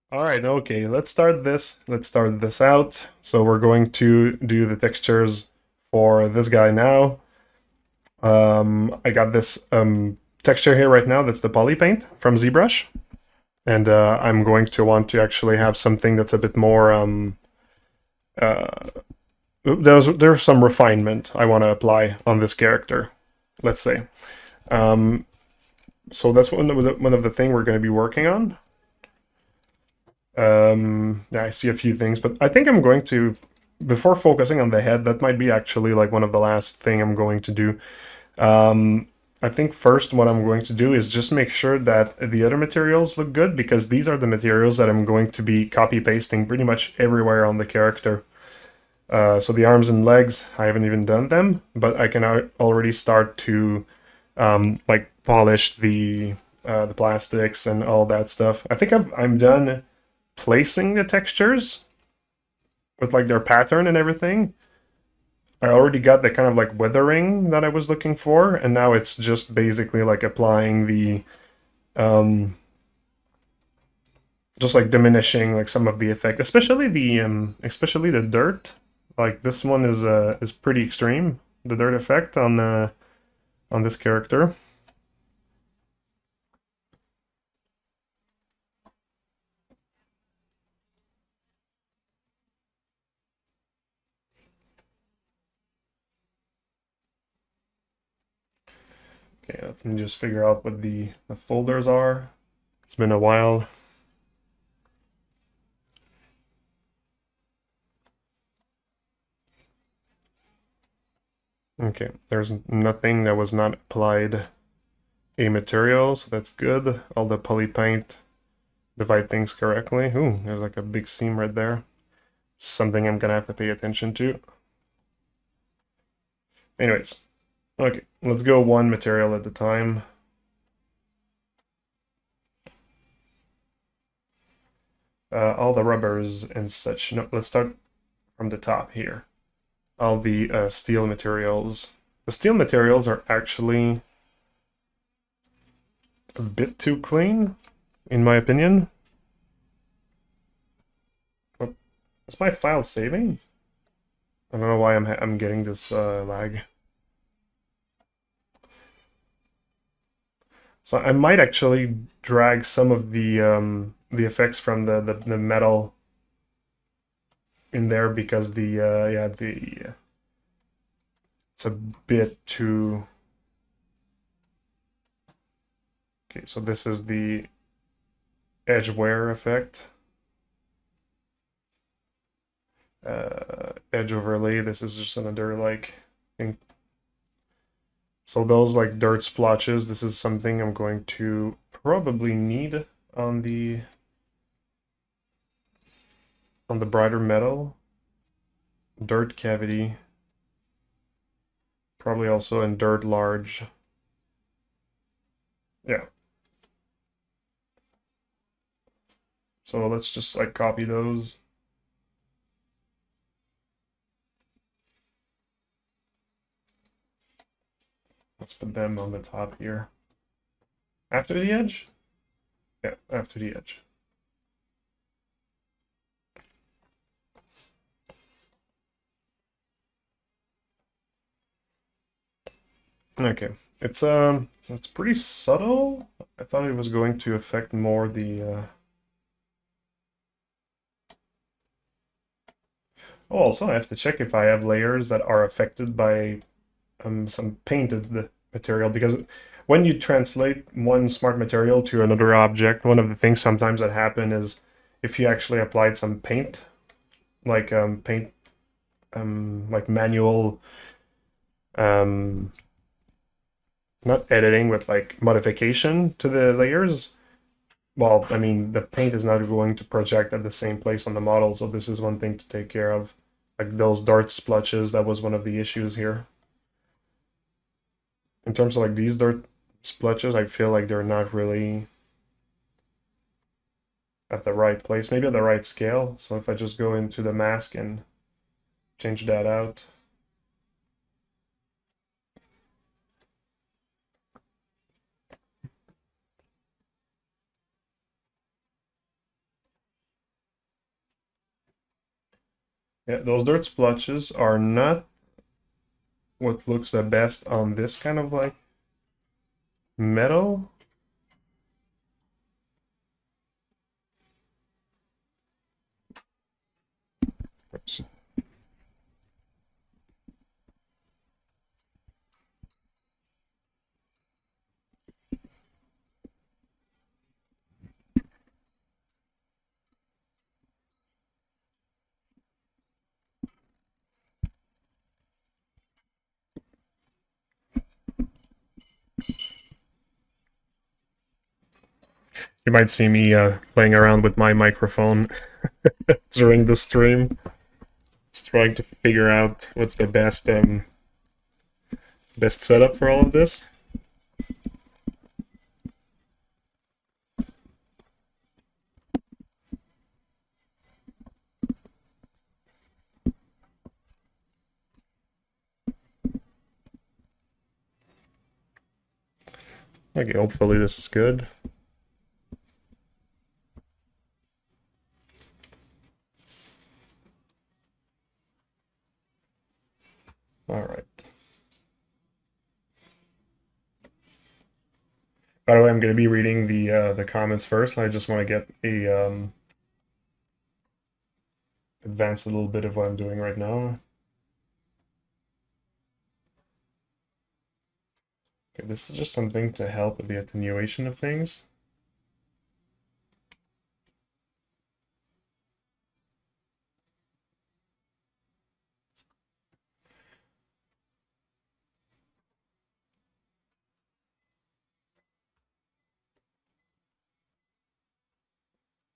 All right, okay, let's start this. Let's start this out. So we're going to do the textures for this guy now. I got this texture here right now. That's the poly paint from ZBrush. And I'm going to want to actually have something that's a bit more, uh, there's some refinement I want to apply on this character, let's say. Um, so that's one of the thing we're going to be working on. Yeah, I see a few things, but I think I'm going to, before focusing on the head, that might be actually like one of the last thing I'm going to do. Um, I think first what I'm going to do is just make sure that the other materials look good because these are the materials that I'm going to be copy pasting pretty much everywhere on the character. So the arms and legs, I haven't even done them, but I can already start to like polish the plastics and all that stuff. I think I'm done placing the textures with like their pattern and everything. I already got the kind of like weathering that I was looking for, and now it's just basically like applying the um just like diminishing like some of the effect, especially the dirt. Like this one is pretty extreme, the dirt effect on this character. Okay, let me just figure out what the folders are. It's been a while. Okay, there's nothing that was not applied a material, so that's good. All the poly paint divide things correctly. Ooh, there's like a big seam right there. Something I'm gonna have to pay attention to. Anyways, okay, let's go one material at a time. All the rubbers and such. No, let's start from the top here. All the steel materials. The steel materials are actually a bit too clean, in my opinion. Oh, is my file saving? I don't know why I'm getting this lag. So I might actually drag some of the effects from the metal in there because the yeah the it's a bit too. Okay, so this is the edge wear effect. Edge overlay. This is just another like thing. So those like dirt splotches. This is something I'm going to probably need on the brighter metal. Dirt cavity. Probably also in dirt large. Yeah. So let's just like copy those. Let's put them on the top here. After the edge? Yeah, after the edge. Okay. It's pretty subtle. I thought it was going to affect more the Oh, also I have to check if I have layers that are affected by some painted material because when you translate one smart material to another object, one of the things sometimes that happen is if you actually applied some paint, like manual um not editing with like modification to the layers. Well, I mean the paint is not going to project at the same place on the model, so this is one thing to take care of. Like those dart splotches, that was one of the issues here. In terms of like these dirt splotches, I feel like they're not really at the right place, maybe at the right scale. So if I just go into the mask and change that out. Yeah, those dirt splotches are not what looks the best on this kind of like metal. Oops. You might see me playing around with my microphone during the stream, just trying to figure out what's the best setup for all of this. Okay, hopefully this is good. All right. By the way, I'm going to be reading the comments first. I just want to get a advance a little bit of what I'm doing right now. Okay, this is just something to help with the attenuation of things.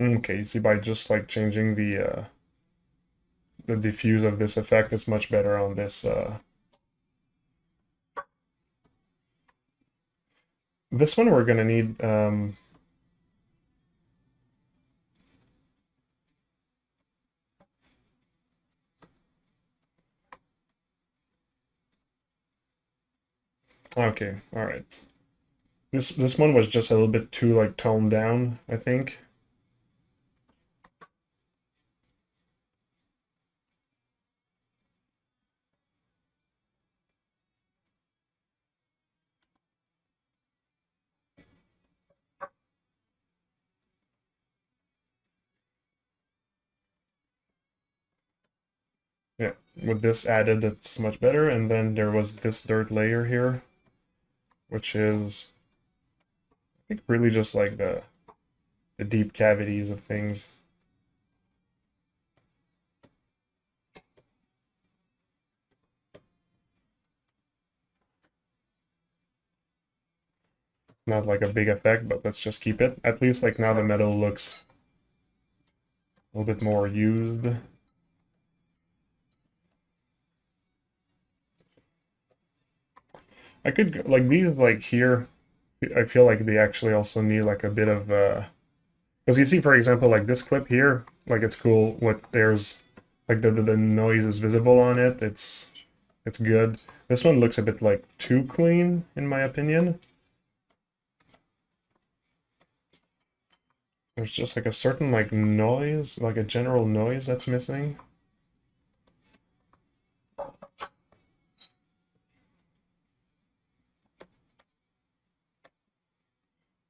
Okay, you see, by just like changing the diffuse of this effect, it's much better on this. This one we're gonna need. Okay, all right. This one was just a little bit too like toned down, I think. Yeah, with this added, it's much better. And then there was this dirt layer here, which is, I think, really just like the deep cavities of things. Not like a big effect, but let's just keep it. At least like now the metal looks a little bit more used. I could like these like here. I feel like they actually also need like a bit of because you see, for example, like this clip here, like it's cool. What there's like the noise is visible on it. It's good. This one looks a bit like too clean, in my opinion. There's just like a certain like noise, like a general noise that's missing.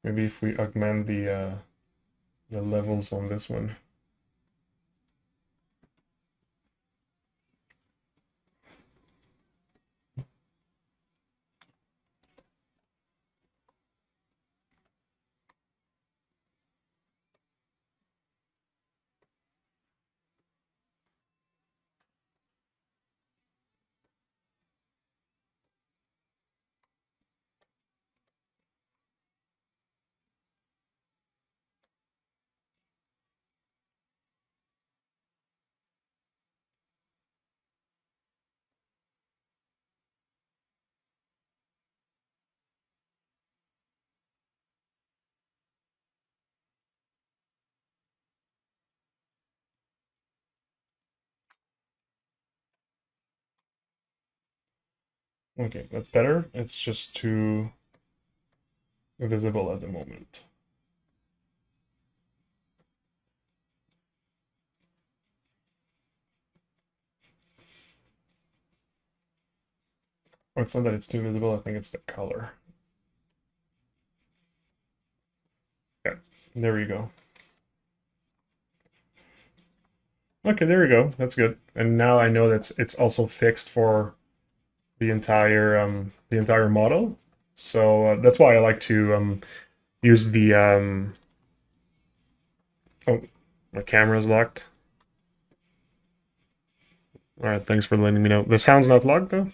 Maybe if we augment the levels on this one. Okay, that's better. It's just too visible at the moment. Oh, it's not that it's too visible, I think it's the color. Yeah, there we go. Okay, there we go. That's good. And now I know that it's also fixed for the entire model. So that's why I like to use the oh, my camera's locked. All right, thanks for letting me know. The sound's not locked though.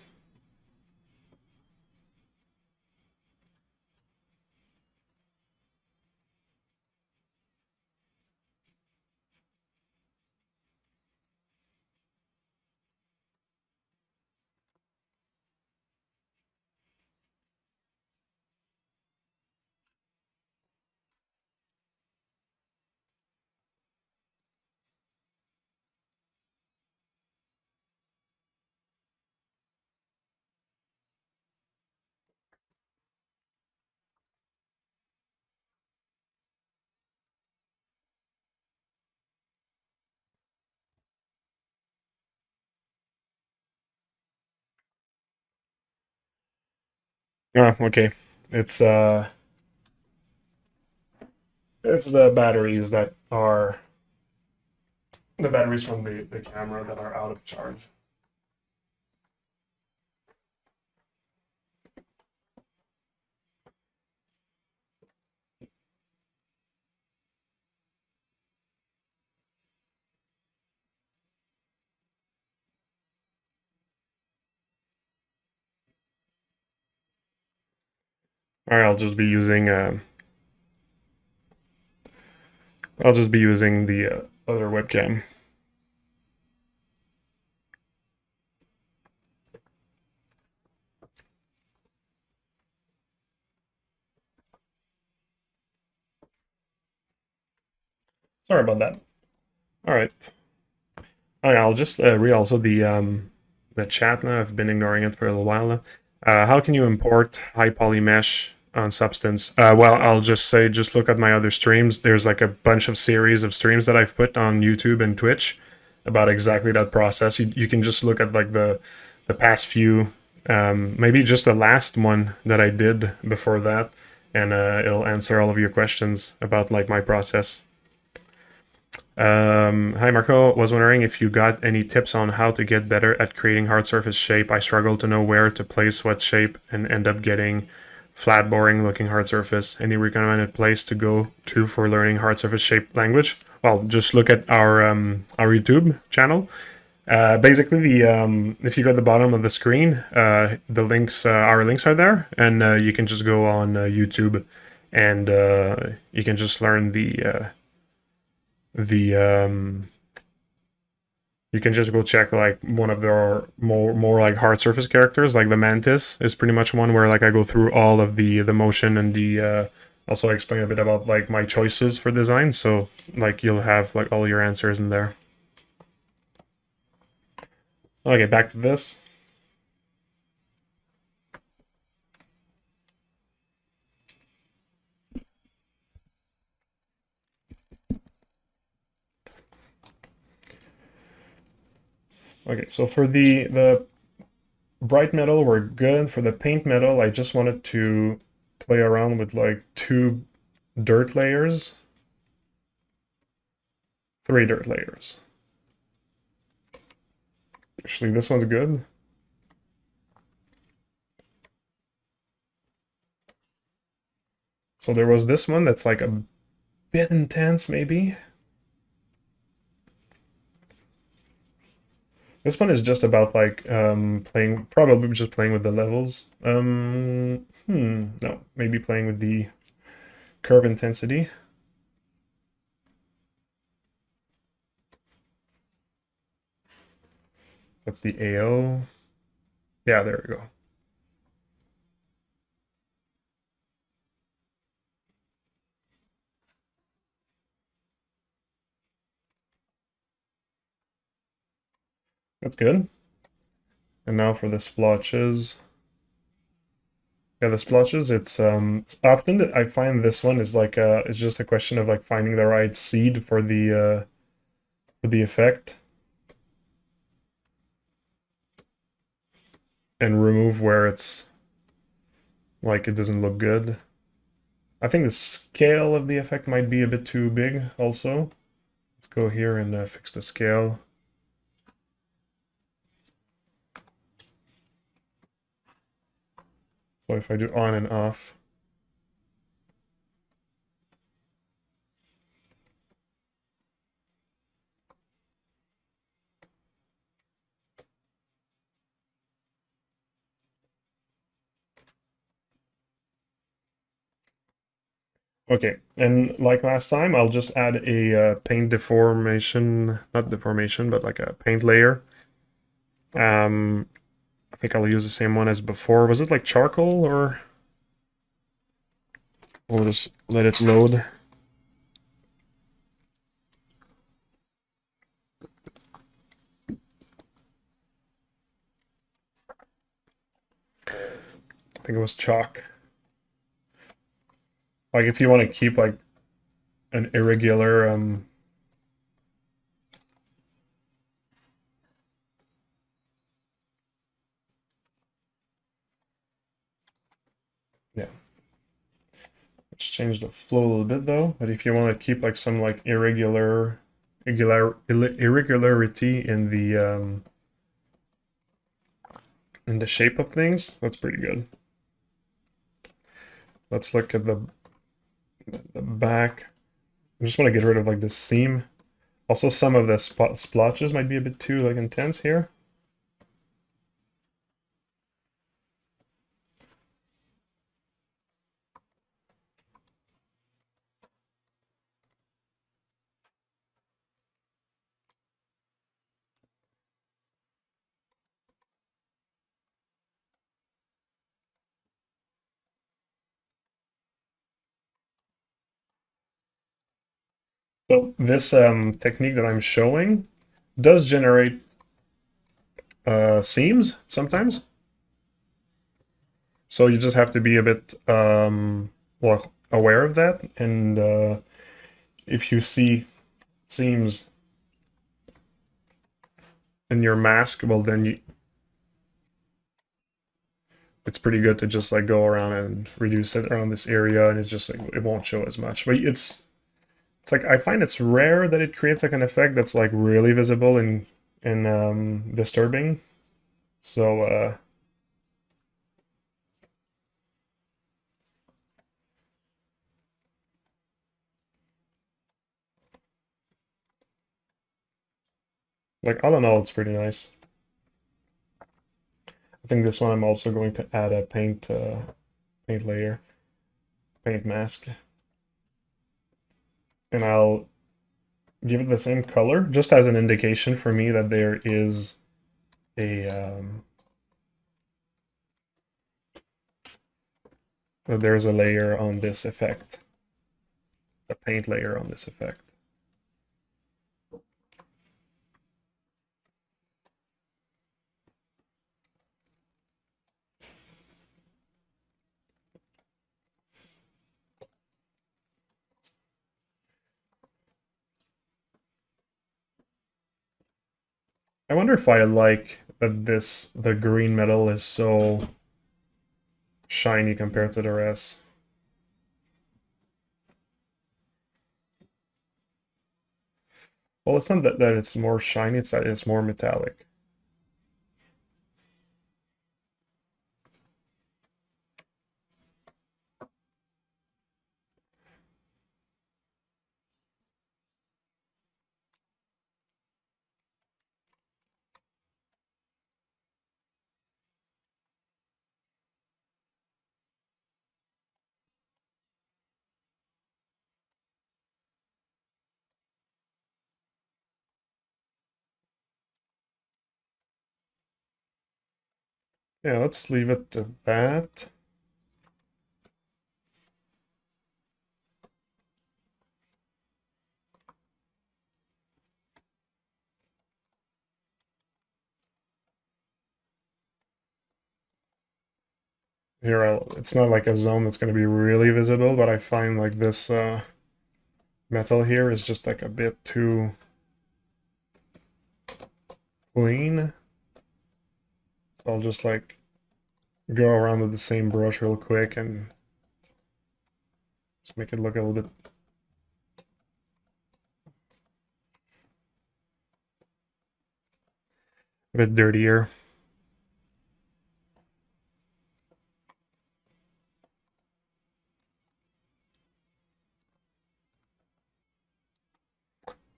Ah, okay. It's uh it's the batteries that are the batteries from the camera that are out of charge. All right, I'll just be using the other webcam. Sorry about that. All right. I'll just read also the chat now. I've been ignoring it for a little while now. How can you import high poly mesh on Substance? Well, I'll just say just look at my other streams. There's like a bunch of series of streams that I've put on YouTube and Twitch about exactly that process. You can just look at like the past few, maybe just the last one that I did before that, and it'll answer all of your questions about like my process. Hi Marco, was wondering if you got any tips on how to get better at creating hard surface shape. I struggle to know where to place what shape and end up getting flat, boring looking hard surface. Any recommended place to go to for learning hard surface shape language? Well, just look at our YouTube channel. Basically, if you go at the bottom of the screen, the links, our links are there, and you can just go on YouTube, and you can just learn the you can just go check like one of their more like hard surface characters, like the mantis is pretty much one where like I go through all of the motion and the also explain a bit about like my choices for design, so like you'll have like all your answers in there. Okay, back to this. Okay, so for the bright metal, we're good. For the paint metal, I just wanted to play around with like 2 dirt layers, 3 dirt layers. Actually, this one's good. So there was this one that's like a bit intense, maybe. This one is just about like playing, probably just playing with the levels. No, maybe playing with the curve intensity. That's the AO. Yeah, there we go. That's good. And now for the splotches. Yeah, the splotches, it's often I find this one is like it's just a question of like finding the right seed for the effect. and remove where it's like it doesn't look good. I think the scale of the effect might be a bit too big also. Let's go here and fix the scale. So if I do on and off, okay, and like last time, I'll just add a paint deformation, not deformation, but like a paint layer. I think I'll use the same one as before. Was it like charcoal or we'll just let it load? I think it was chalk. Like if you want to keep like an irregular yeah. Let's change the flow a little bit though. But if you want to keep like some like irregularity in the shape of things, that's pretty good. Let's look at the back. I just want to get rid of like this seam. Also, some of the splotches might be a bit too like intense here. So this technique that I'm showing does generate seams sometimes. So you just have to be a bit well aware of that. And if you see seams in your mask, well then it's pretty good to just like go around and reduce it around this area, and it's just like it won't show as much. But it's like I find it's rare that it creates like an effect that's like really visible and disturbing. So like all in all, it's pretty nice. I think this one I'm also going to add a paint layer, paint mask, and I'll give it the same color just as an indication for me that there is a that there's a layer on this effect, a paint layer on this effect. I wonder if I like that the green metal is so shiny compared to the rest. Well, it's not that it's more shiny, it's that it's more metallic. Yeah, let's leave it to that. Here, it's not like a zone that's going to be really visible, but I find like this metal here is just like a bit too clean. So I'll just like go around with the same brush real quick and just make it look a little bit dirtier.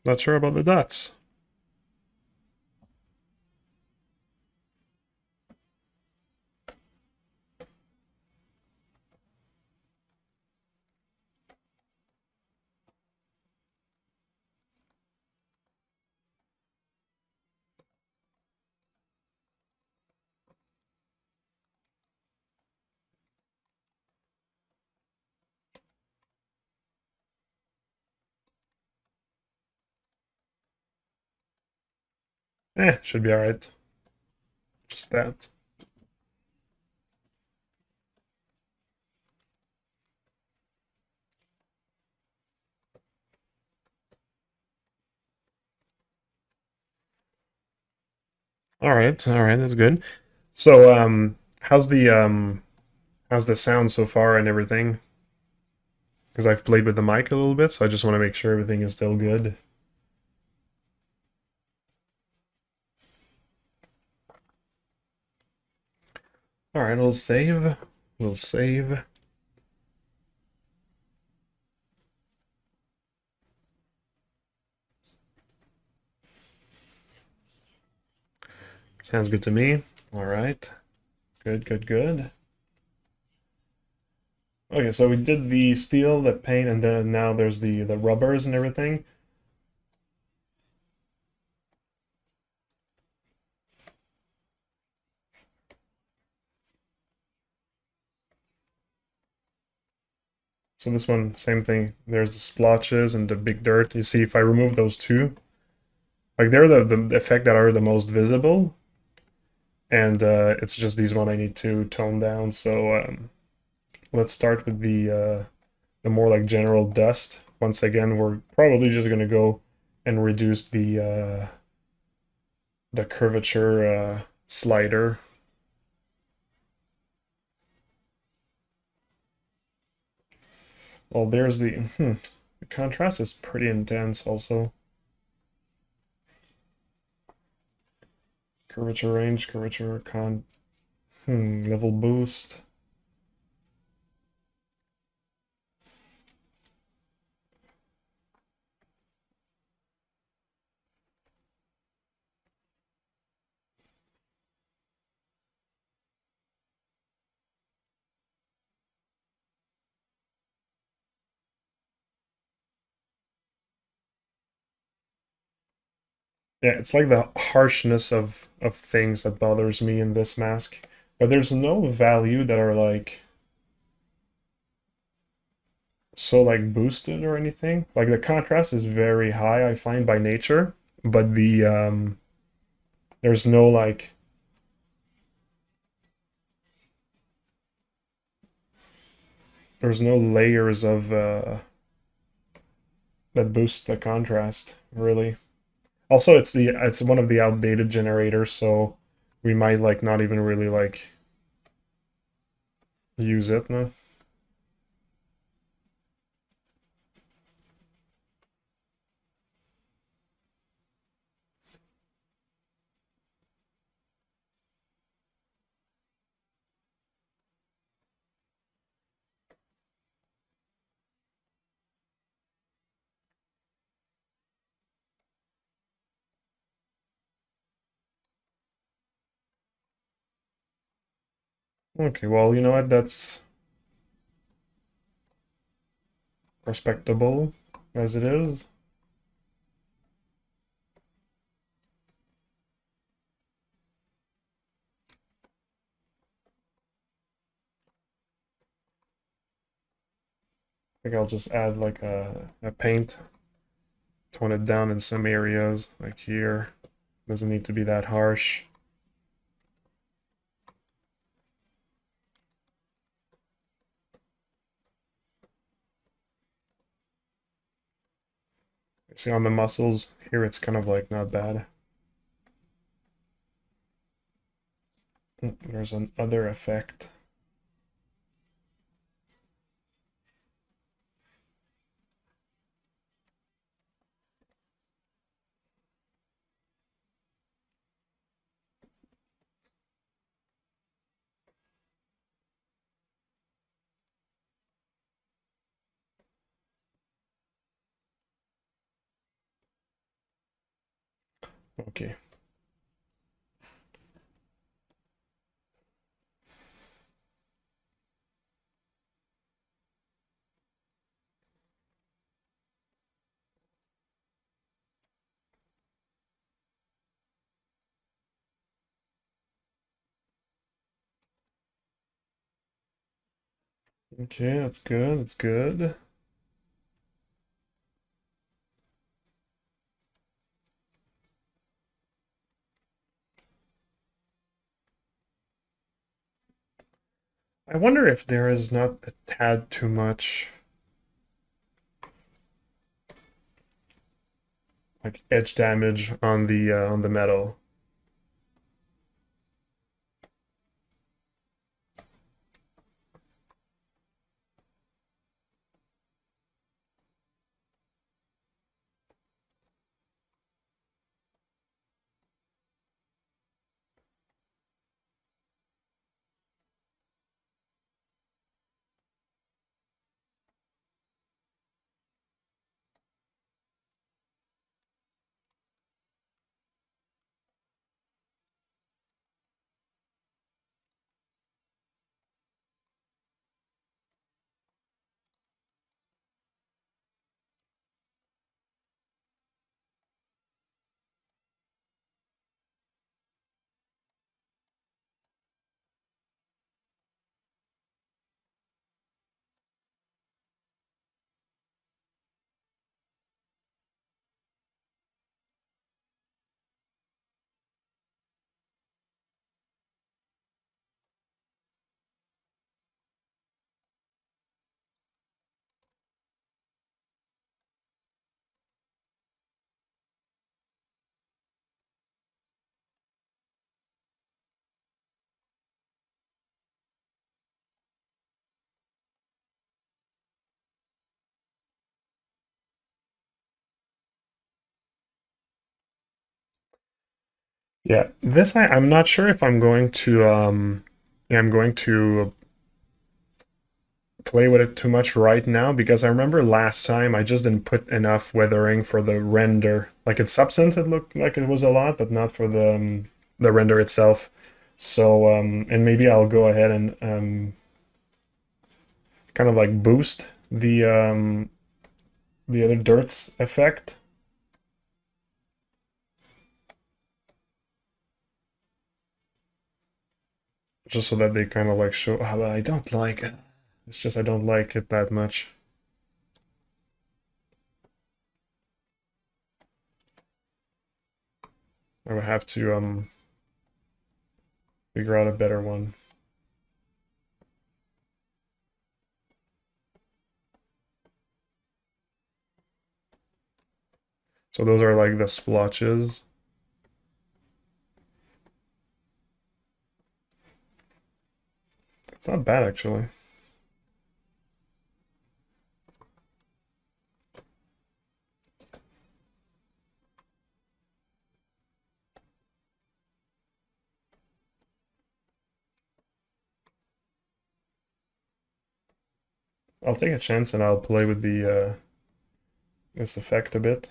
Not sure about the dots. Should be alright. Just that. Alright, that's good. So, how's the sound so far and everything? Because I've played with the mic a little bit, so I just want to make sure everything is still good. Alright, we'll save. We'll save. Sounds good to me. Alright. Good, good, good. Okay, so we did the steel, the paint, and then now there's the rubbers and everything. So this one, same thing. There's the splotches and the big dirt. You see, if I remove those two, like they're the effect that are the most visible, and it's just these one I need to tone down. So let's start with the more like general dust. Once again, we're probably just gonna go and reduce the curvature slider. Well, there's the contrast is pretty intense also. Curvature range, curvature level boost. Yeah, it's like the harshness of things that bothers me in this mask. But there's no value that are like so like boosted or anything. Like the contrast is very high, I find by nature, but there's no like there's no layers of that boosts the contrast, really. Also, it's one of the outdated generators, so we might like not even really like use it. No? Okay, well, you know what? That's respectable as it is. I think I'll just add like a paint, tone it down in some areas, like here. Doesn't need to be that harsh. See on the muscles here, it's kind of like not bad. There's another effect. Okay. Okay, that's good. That's good. I wonder if there is not a tad too much like edge damage on the metal. Yeah, this I'm not sure if I'm going to yeah, I'm going to play with it too much right now because I remember last time I just didn't put enough weathering for the render. Like its substance, it looked like it was a lot, but not for the render itself. So and maybe I'll go ahead and kind of like boost the other dirts effect. Just so that they kind of like show how I don't like it. It's just I don't like it that much. I would have to figure out a better one. So those are like the splotches. It's not bad actually. I'll take a chance and I'll play with the this effect a bit.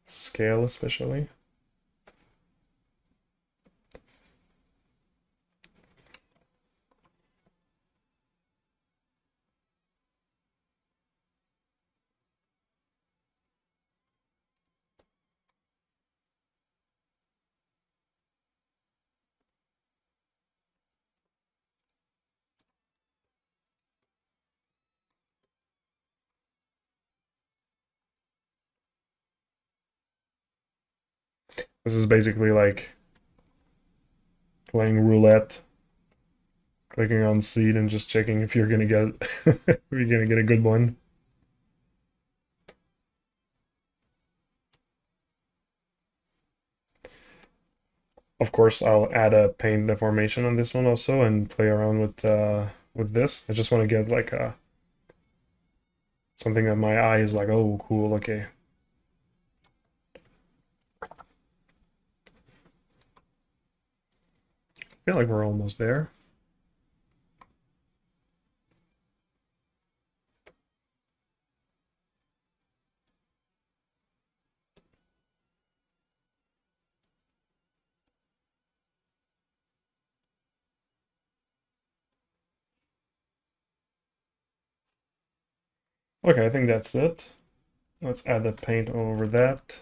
Scale especially. This is basically like playing roulette, clicking on seed and just checking if you're gonna get if you're gonna get a good one. Of course, I'll add a paint deformation on this one also and play around with this. I just want to get like a something that my eye is like, oh, cool, okay. I feel like we're almost there. Okay, I think that's it. Let's add the paint over that.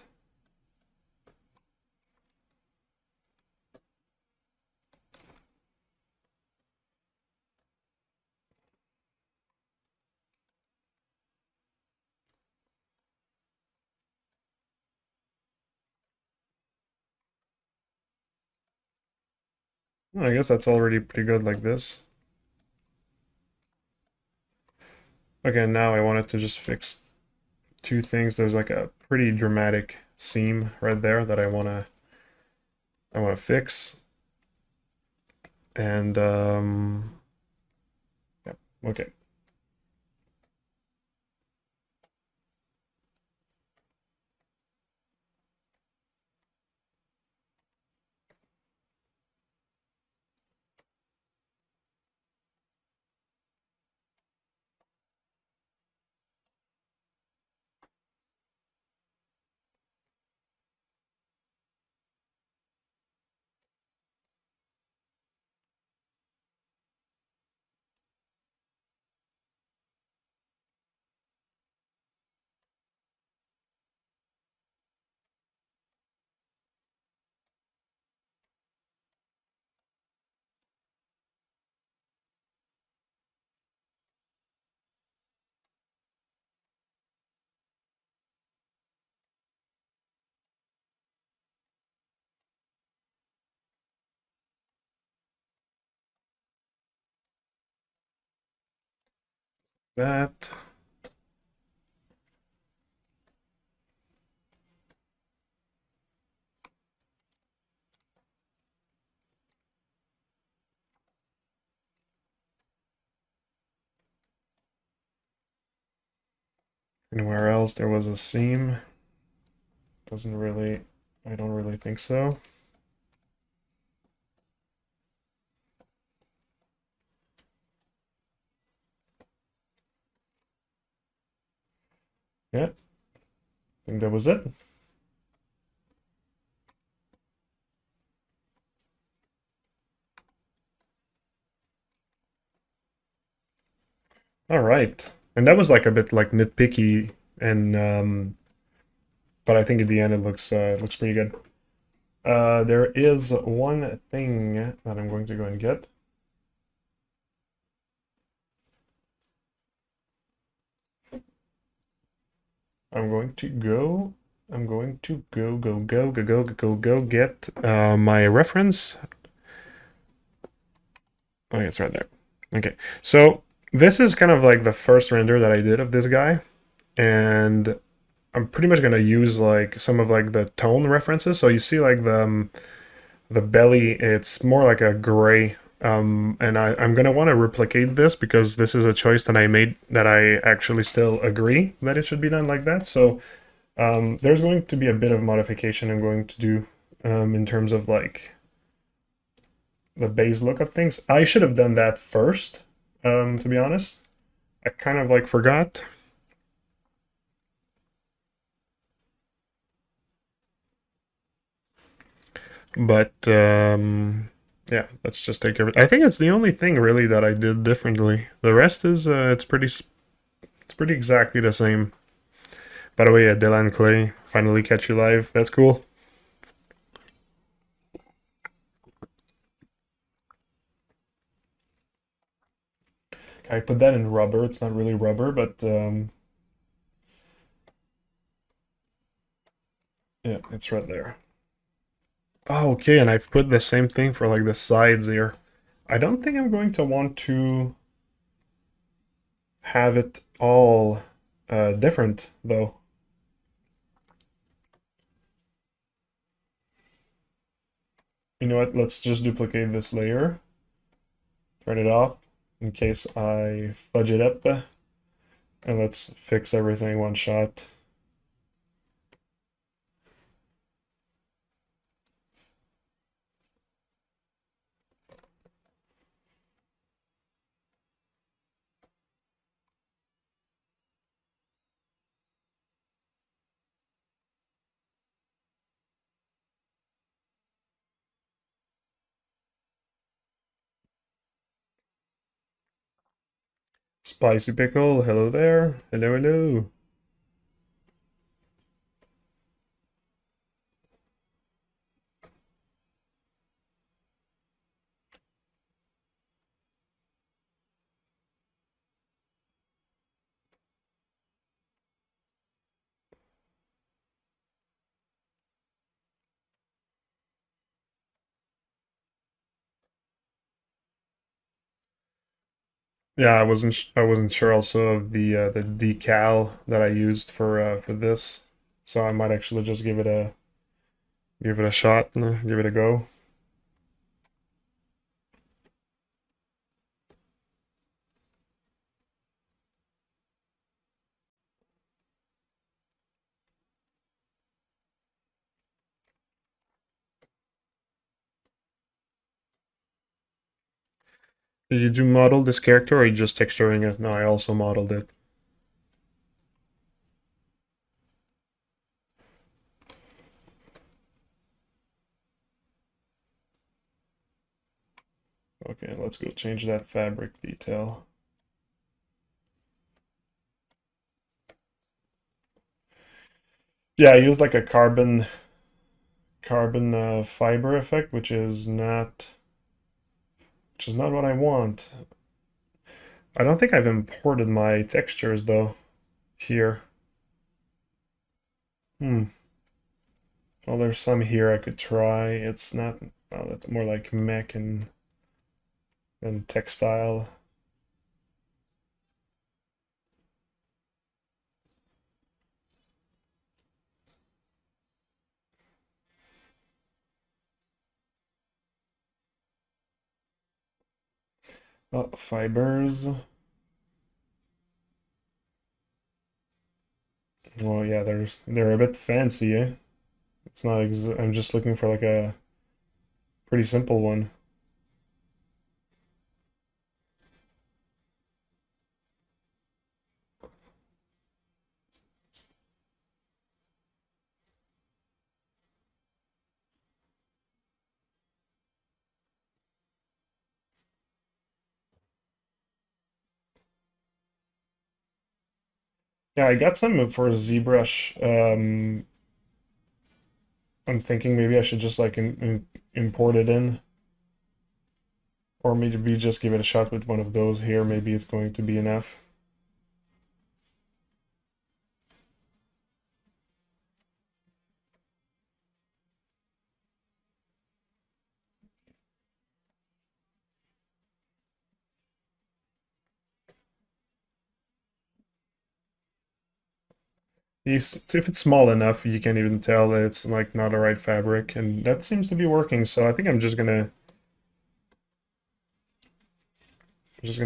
I guess that's already pretty good like this. Okay, now I wanted to just fix two things. There's like a pretty dramatic seam right there that I wanna fix. And yeah, okay. That. Anywhere else there was a seam? Doesn't really, I don't really think so. Yeah, I think that was it. All right. And that was like a bit like nitpicky and but I think at the end it looks pretty good. There is one thing that I'm going to go and get. I'm going to go get my reference. Oh, yeah, it's right there. Okay, so this is kind of like the first render that I did of this guy, and I'm pretty much gonna use like some of like the tone references. So you see like the belly, it's more like a gray. And I'm gonna want to replicate this because this is a choice that I made that I actually still agree that it should be done like that. So there's going to be a bit of modification I'm going to do in terms of like the base look of things. I should have done that first, to be honest. I kind of like forgot. But yeah, let's just take everything. I think it's the only thing really that I did differently. The rest is it's pretty exactly the same. By the way, Dylan Clay finally catch you live. That's cool. I put that in rubber. It's not really rubber, but yeah, it's right there. Oh, okay, and I've put the same thing for like the sides here. I don't think I'm going to want to have it all different though. You know what? Let's just duplicate this layer, turn it off in case I fudge it up, and let's fix everything one shot. Spicy pickle, hello there. Hello, hello. Yeah, I wasn't sure also of the decal that I used for this, so I might actually just give it a shot and give it a go. Did you do model this character or are you just texturing it? No, I also modeled it. Okay, let's go change that fabric detail. Yeah, I used like a carbon fiber effect, which is not what I want. I don't think I've imported my textures though here. Hmm. Well, there's some here I could try. It's not. Oh, that's more like mech and textile. Oh, fibers. Well, yeah, they're a bit fancy, eh? It's not. I'm just looking for like a pretty simple one. Yeah, I got some for ZBrush. I'm thinking maybe I should just like import it in, or maybe just give it a shot with one of those here. Maybe it's going to be enough. If it's small enough, you can't even tell that it's like not a right fabric, and that seems to be working. So I think I'm just gonna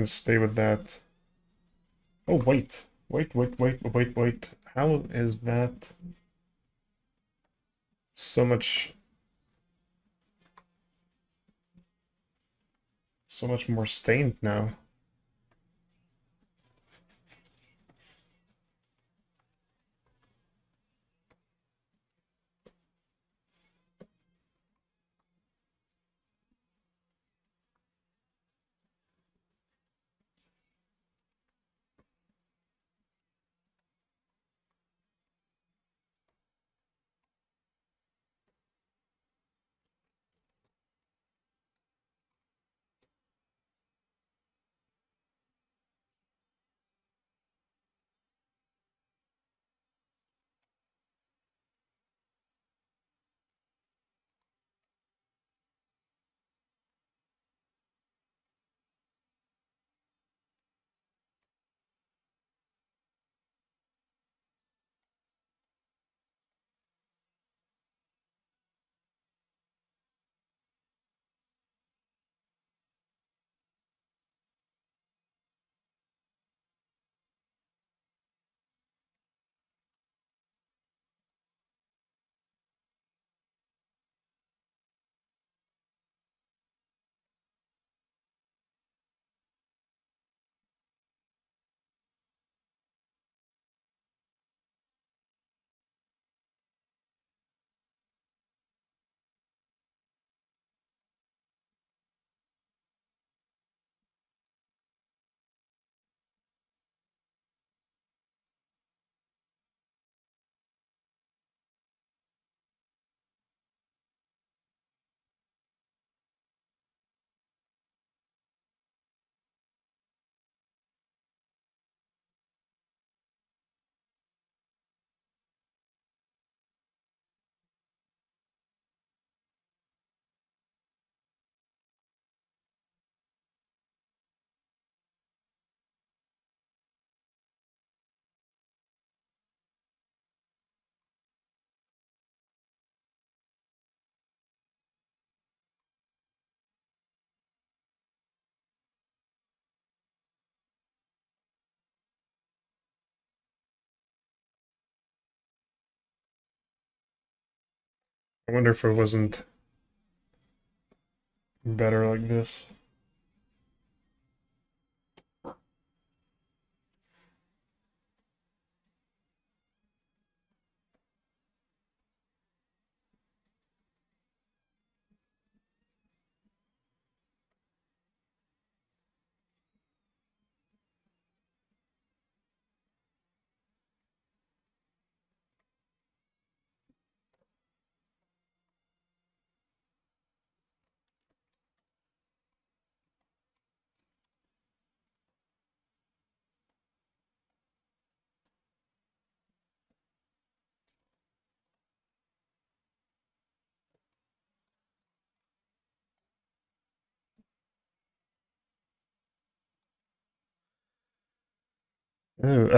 stay with that. Oh wait. How is that so much more stained now? I wonder if it wasn't better like this. Oh,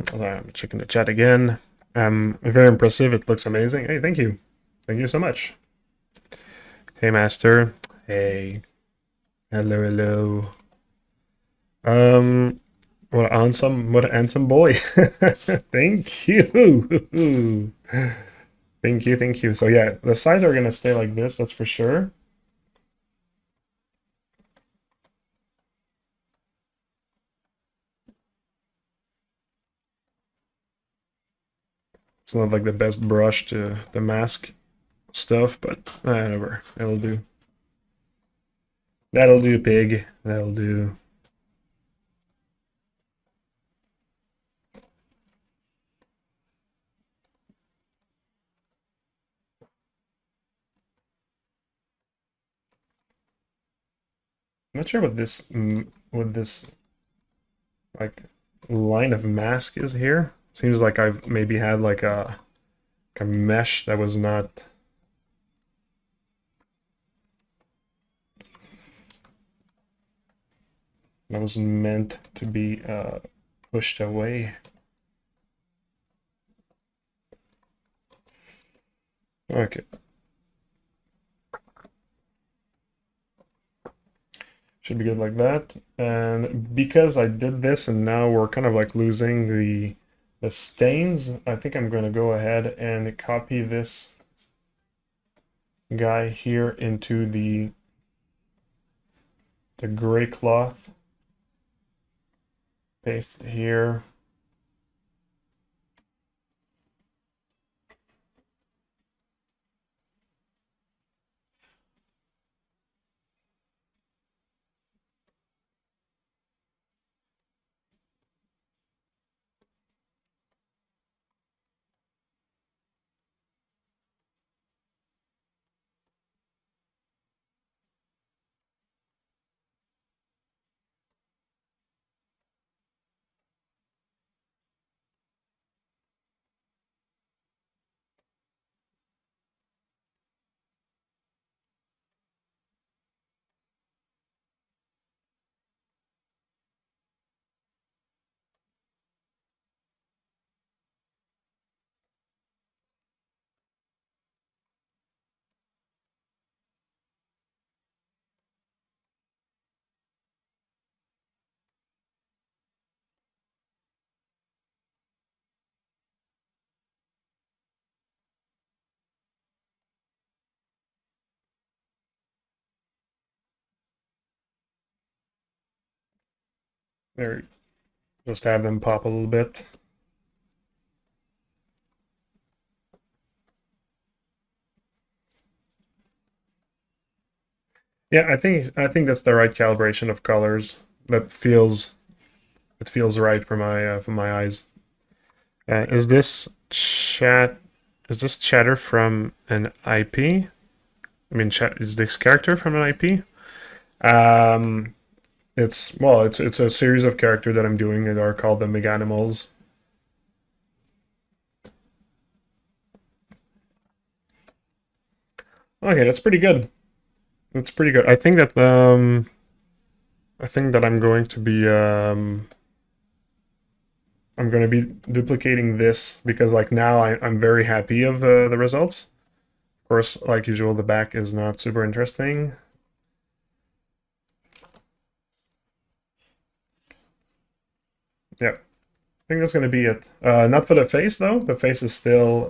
sorry, I'm checking the chat again. Very impressive. It looks amazing. Hey, thank you. Thank you so much. Hey, Master. Hey. Hello, hello. What a handsome boy. Thank you. Thank you, thank you. So yeah, the sides are gonna stay like this, that's for sure. It's not like the best brush to the mask stuff, but whatever. That'll do. That'll do, pig. That'll do. I'm not sure what this like line of mask is here. Seems like I've maybe had like a mesh that was not meant to be pushed away. Okay. Should be good like that. And because I did this and now we're kind of like losing the stains, I think I'm going to go ahead and copy this guy here into the gray cloth. Paste it here. There, just have them pop a little bit. Yeah, I think that's the right calibration of colors. That feels it feels right for my eyes. Is this chat? Is this chatter from an IP? I mean, chat is this character from an IP? Um, it's a series of characters that I'm doing that are called the Meganimals. Okay, that's pretty good. That's pretty good. I think that I'm going to be duplicating this because like now I'm very happy of the results. Of course, like usual, the back is not super interesting. Yeah, I think that's going to be it. Not for the face though. The face is still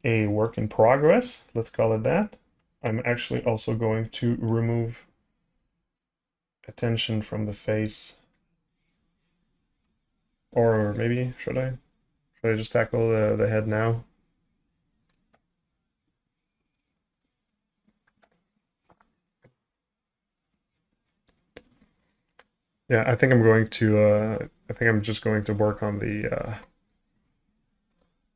a work in progress, let's call it that. I'm actually also going to remove attention from the face. Or maybe, should I? Should I just tackle the head now? Yeah, I think I'm going to, I think I'm just going to work on the,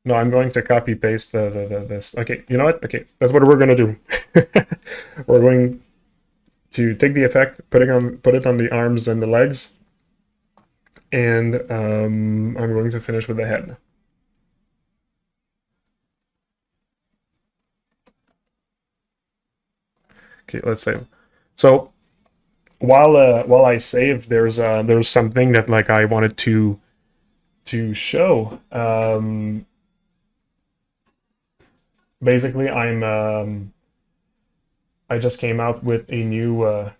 no, I'm going to copy paste this. Okay, you know what? Okay, that's what we're going to do. We're going to take the effect, put it on the arms and the legs, and I'm going to finish with the head. Okay, let's save. So while I save, there's something that like I wanted to show. Basically, I just came out with a new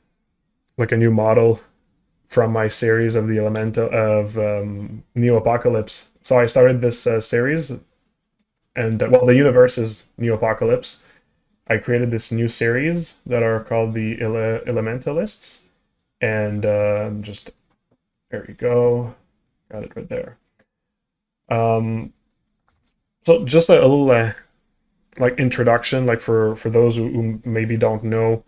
like a new model from my series of the Elemental of Neo Apocalypse. So I started this series, and well, the universe is Neo Apocalypse. I created this new series that are called the Elementalists, and just there you go, got it right there. So just a little like introduction, like for those who maybe don't know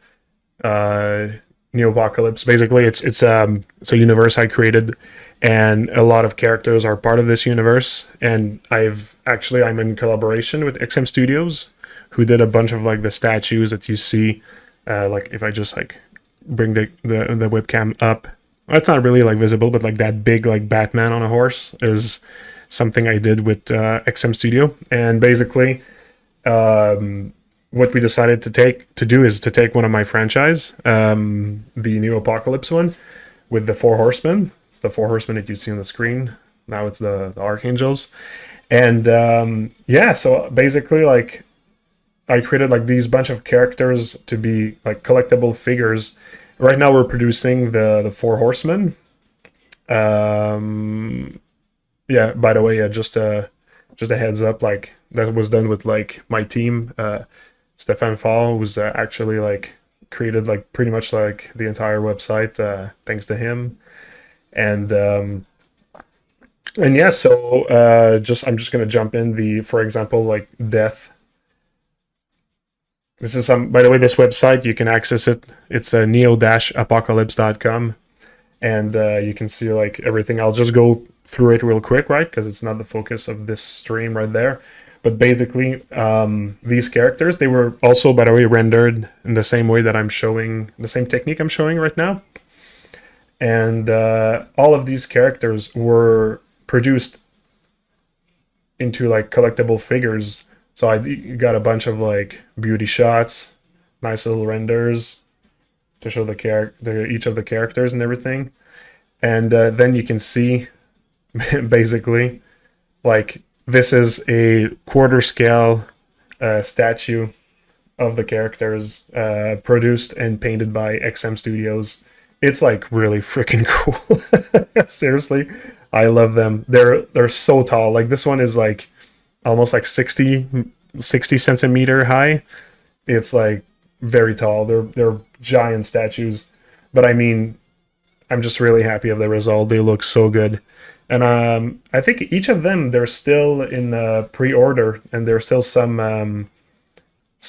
uh, Neopocalypse. Basically, it's a universe I created, and a lot of characters are part of this universe. And I'm in collaboration with XM Studios, who did a bunch of like the statues that you see. Like if I just like bring the webcam up, that's not really like visible, but like that big like Batman on a horse is something I did with XM Studio, and basically what we decided to do is to take one of my franchise, the New Apocalypse one, with the Four Horsemen. It's the Four Horsemen that you see on the screen. Now it's the Archangels, and yeah. So basically, like I created like these bunch of characters to be like collectible figures. Right now, we're producing the Four Horsemen. Yeah. By the way, just a heads up, like that was done with like my team. Stefan Fall was actually like created like pretty much like the entire website thanks to him, and yeah. So just I'm just gonna jump in the for example like death. This is some by the way this website you can access it. It's neo-apocalypse.com, and you can see like everything. I'll just go through it real quick, right? Because it's not the focus of this stream right there. But basically, these characters, they were also, by the way, rendered in the same way that I'm showing, the same technique I'm showing right now. And all of these characters were produced into like collectible figures. So I got a bunch of like beauty shots, nice little renders to show each of the characters and everything. And then you can see basically like this is a quarter scale statue of the characters produced and painted by XM Studios. It's like really freaking cool. Seriously, I love them. They're so tall. Like this one is like almost like 60 centimeter high. It's like very tall. They're giant statues. But I mean, I'm just really happy of the result. They look so good. And I think each of them, they're still in pre-order, and there's still some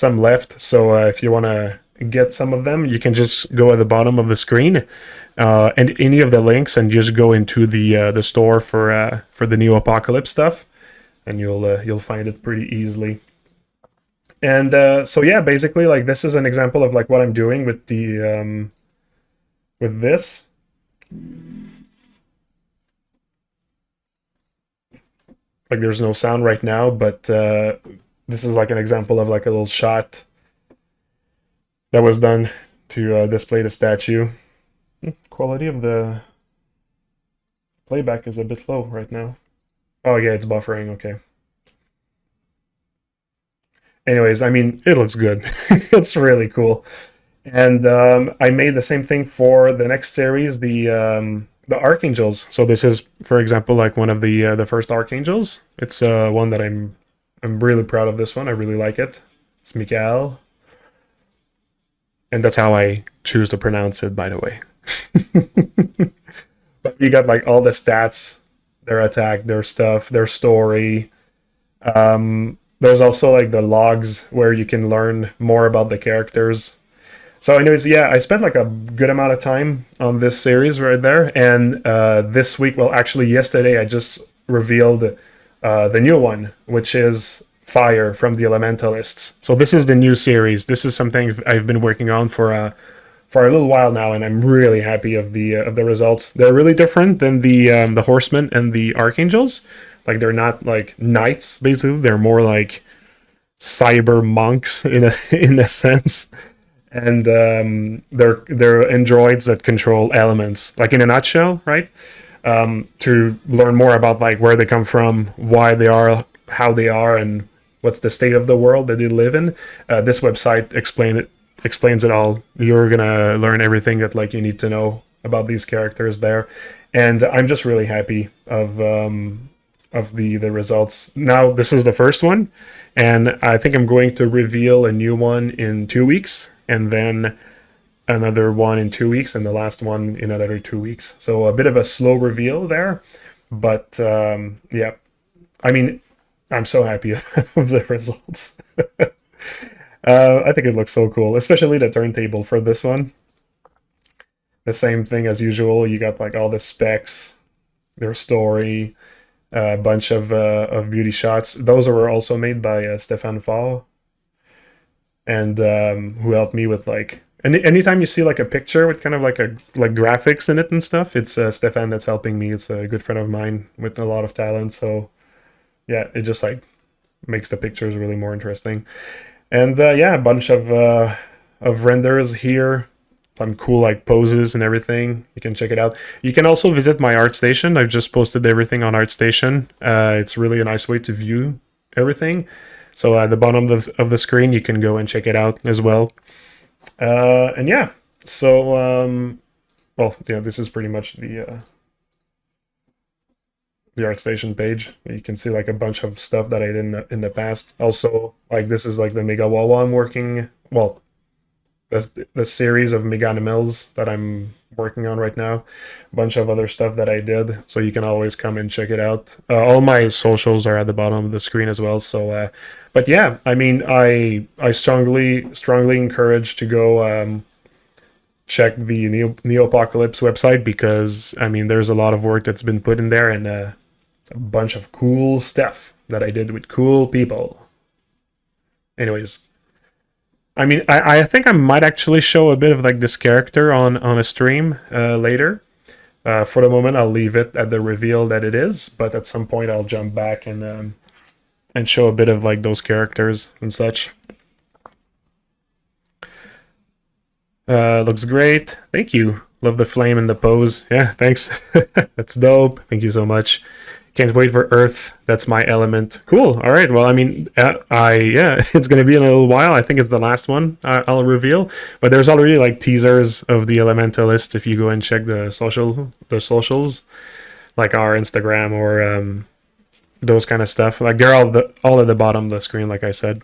left. So if you want to get some of them, you can just go at the bottom of the screen and any of the links, and just go into the store for the Neo Apocalypse stuff, and you'll find it pretty easily. And so yeah, basically, like this is an example of like what I'm doing with the with this. Like there's no sound right now, but this is like an example of like a little shot that was done to display the statue. Quality of the playback is a bit low right now. Oh yeah, it's buffering, okay. Anyways, I mean, it looks good. It's really cool. And I made the same thing for the next series, the Archangels. So this is, for example, like one of the first Archangels. It's one that I'm I'm really proud of this one. I really like it. It's Mikael. And that's how I choose to pronounce it, by the way. But you got like all the stats, their attack, their stuff, their story. There's also like the logs where you can learn more about the characters. So, anyways, yeah, I spent like a good amount of time on this series right there. And this week, well, actually, yesterday, I just revealed the new one, which is Fire from the Elementalists. So, this is the new series. This is something I've been working on for a little while now, and I'm really happy of the results. They're really different than the Horsemen and the Archangels. Like they're not like knights, basically. They're more like cyber monks in a sense, and they're androids that control elements, like in a nutshell, right? To learn more about like where they come from, why they are, how they are, and what's the state of the world that they live in. This website explains it all. You're gonna learn everything that like you need to know about these characters there, and I'm just really happy of the results. Now this is the first one, and I think I'm going to reveal a new one in 2 weeks, and then another one in 2 weeks, and the last one in another 2 weeks. So a bit of a slow reveal there, but yeah, I mean, I'm so happy of the results. I think it looks so cool, especially the turntable for this one. The same thing as usual. You got like all the specs, their story, a bunch of beauty shots. Those were also made by Stefan Fall, and who helped me with like anytime you see like a picture with kind of like graphics in it and stuff, it's Stefan that's helping me. It's a good friend of mine with a lot of talent. So yeah, it just like makes the pictures really more interesting. And yeah, a bunch of renders here, some cool like poses and everything. You can check it out. You can also visit my ArtStation. I've just posted everything on ArtStation. It's really a nice way to view everything. So at the bottom of the screen, you can go and check it out as well. And yeah, so well, yeah, this is pretty much the ArtStation page. You can see like a bunch of stuff that I did in the past. Also, like this is like the Mega Wawa I'm working. Well, the series of Megana Mills that I'm working on right now. A bunch of other stuff that I did, so you can always come and check it out. All my socials are at the bottom of the screen as well. So, but yeah, I mean, I strongly encourage to go check the Neopocalypse website, because I mean, there's a lot of work that's been put in there, and it's a bunch of cool stuff that I did with cool people. Anyways, I mean, I think I might actually show a bit of like this character on a stream later. For the moment, I'll leave it at the reveal that it is, but at some point I'll jump back and show a bit of like those characters and such. Looks great. Thank you. Love the flame and the pose. Yeah, thanks. That's dope. Thank you so much. Can't wait for Earth. That's my element. Cool. All right. Well, I mean, yeah, it's gonna be in a little while. I think it's the last one I'll reveal. But there's already like teasers of the Elementalist if you go and check the socials, like our Instagram or those kind of stuff. Like they're all at the bottom of the screen, like I said.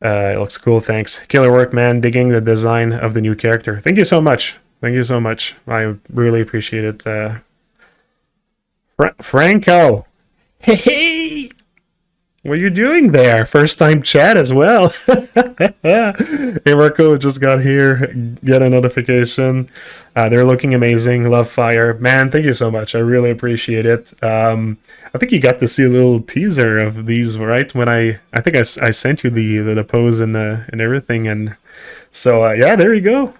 It looks cool. Thanks. Killer work, man. Digging the design of the new character. Thank you so much. Thank you so much. I really appreciate it. Franco. Hey, what are you doing there? First time chat as well. Hey, Marco, just got here. Get a notification. They're looking amazing. Love Fire. Man, thank you so much. I really appreciate it. I think you got to see a little teaser of these, right? When I think I sent you the pose and everything. And so, yeah, there you go.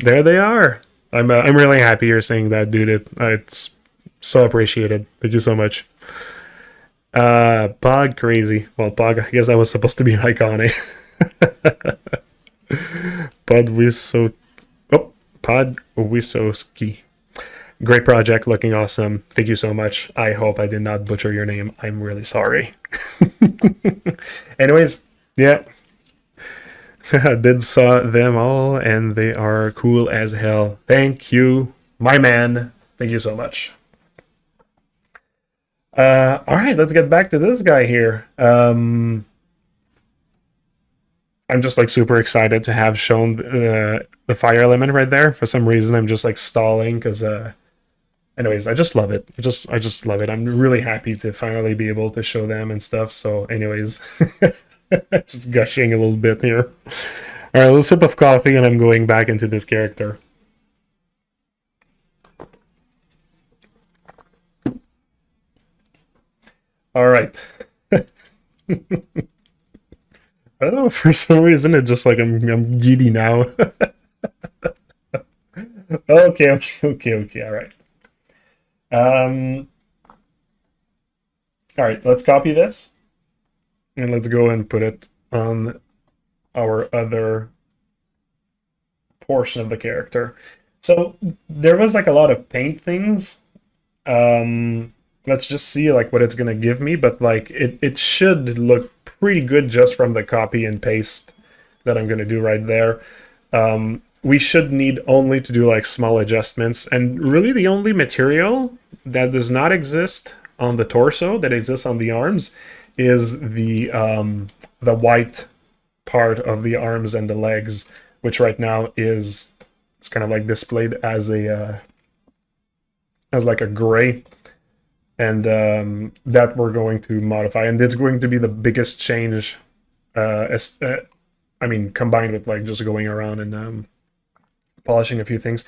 There they are. I'm really happy you're saying that, dude. It's so appreciated. Thank you so much. Pog crazy. Well, Pog, I guess that was supposed to be iconic. Podwisowski. Great project, looking awesome. Thank you so much. I hope I did not butcher your name. I'm really sorry. Anyways, yeah. Did saw them all, and they are cool as hell. Thank you, my man. Thank you so much. All right, let's get back to this guy here. I'm just like super excited to have shown the fire element right there. For some reason, I'm just like stalling because anyways, I just love it. I just love it. I'm really happy to finally be able to show them and stuff. So anyways, just gushing a little bit here. All right, a little sip of coffee and I'm going back into this character. All right. I don't know, for some reason it just like I'm giddy now. Okay, all right. Um all right, let's copy this and let's go and put it on our other portion of the character. So there was like a lot of paint things. Let's just see like what it's gonna give me, but like it should look pretty good just from the copy and paste that I'm gonna do right there. We should need only to do like small adjustments, and really the only material that does not exist on the torso that exists on the arms is the white part of the arms and the legs, which right now is it's kind of like displayed as a as like a gray, and that we're going to modify, and it's going to be the biggest change. I mean, combined with like just going around and polishing a few things.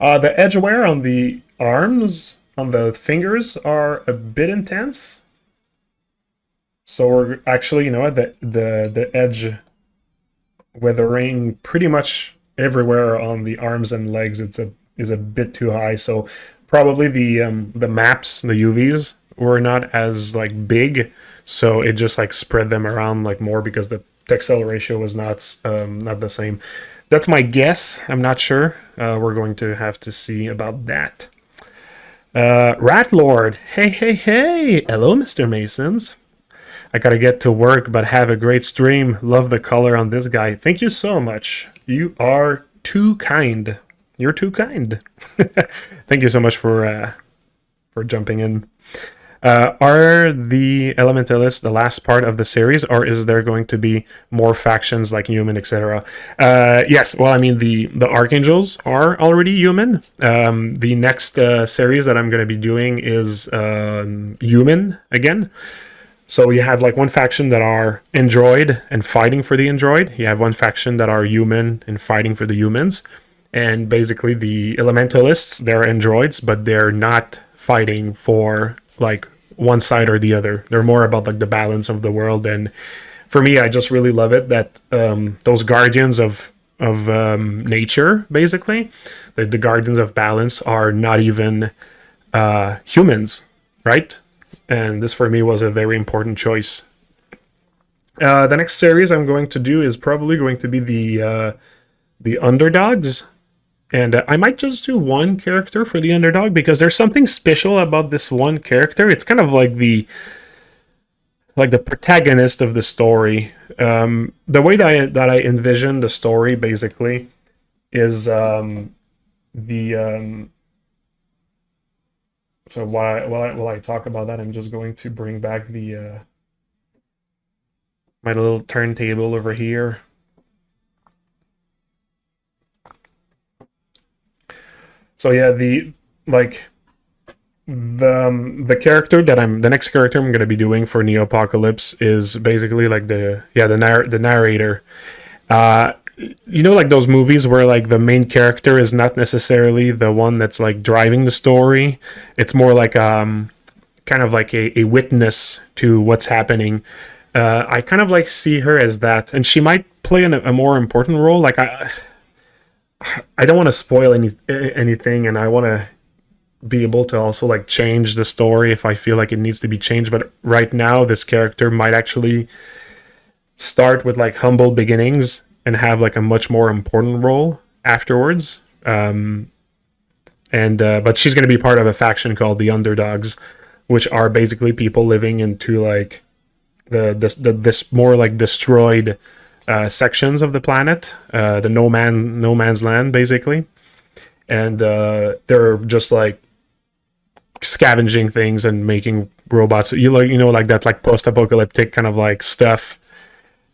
The edge wear on the arms, on the fingers, are a bit intense. So we're actually, you know, the edge weathering pretty much everywhere on the arms and legs. Is a bit too high. So probably the maps, the UVs were not as like big. So it just like spread them around like more because the textile ratio was not the same. That's my guess. I'm not sure. We're going to have to see about that. Rat Lord, hey! Hello, Mr. Masons. I gotta get to work, but have a great stream. Love the color on this guy. Thank you so much. You are too kind. You're too kind. Thank you so much for jumping in. Are the Elementalists the last part of the series, or is there going to be more factions like human, etc.? Yes, well, I mean, the Archangels are already human. The next series that I'm going to be doing is human again. So you have like one faction that are android and fighting for the android. You have one faction that are human and fighting for the humans. And basically the Elementalists, they're androids, but they're not fighting for like one side or the other. They're more about like the balance of the world. And for me, I just really love it that those guardians of nature, basically, the guardians of balance are not even humans, right? And this for me was a very important choice. The next series I'm going to do is probably going to be the underdogs. And I might just do one character for the underdog because there's something special about this one character. It's kind of like the protagonist of the story. The way that I envision the story basically is the so while I talk about that, I'm just going to bring back the my little turntable over here. So yeah, the character that the next character I'm gonna be doing for Neo Apocalypse is basically like the narrator. You know, like those movies where like the main character is not necessarily the one that's like driving the story. It's more like kind of like a witness to what's happening. I kind of like see her as that, and she might play a more important role. Like I don't want to spoil anything, and I want to be able to also like change the story if I feel like it needs to be changed. But right now, this character might actually start with like humble beginnings and have like a much more important role afterwards. But she's going to be part of a faction called the Underdogs, which are basically people living into like this more like destroyed sections of the planet, the no man's land, basically, and they're just like scavenging things and making robots. Like that, like post-apocalyptic kind of like stuff.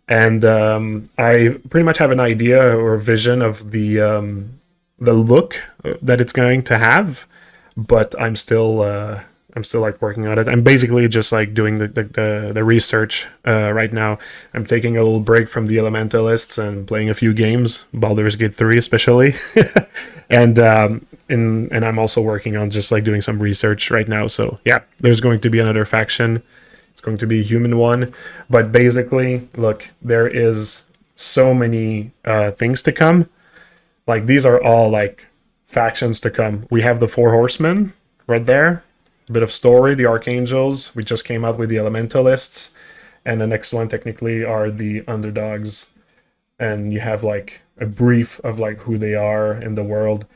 And I pretty much have an idea or vision of the look that it's going to have, but I'm still like working on it. I'm basically just like doing the research right now. I'm taking a little break from the Elementalists and playing a few games, Baldur's Gate 3 especially, and I'm also working on just like doing some research right now. So yeah, there's going to be another faction. It's going to be a human one, but basically, look, there is so many things to come. Like these are all like factions to come. We have the Four Horsemen right there. A bit of story, the Archangels. We just came out with the Elementalists, and the next one technically are the Underdogs. And you have like a brief of like who they are in the world.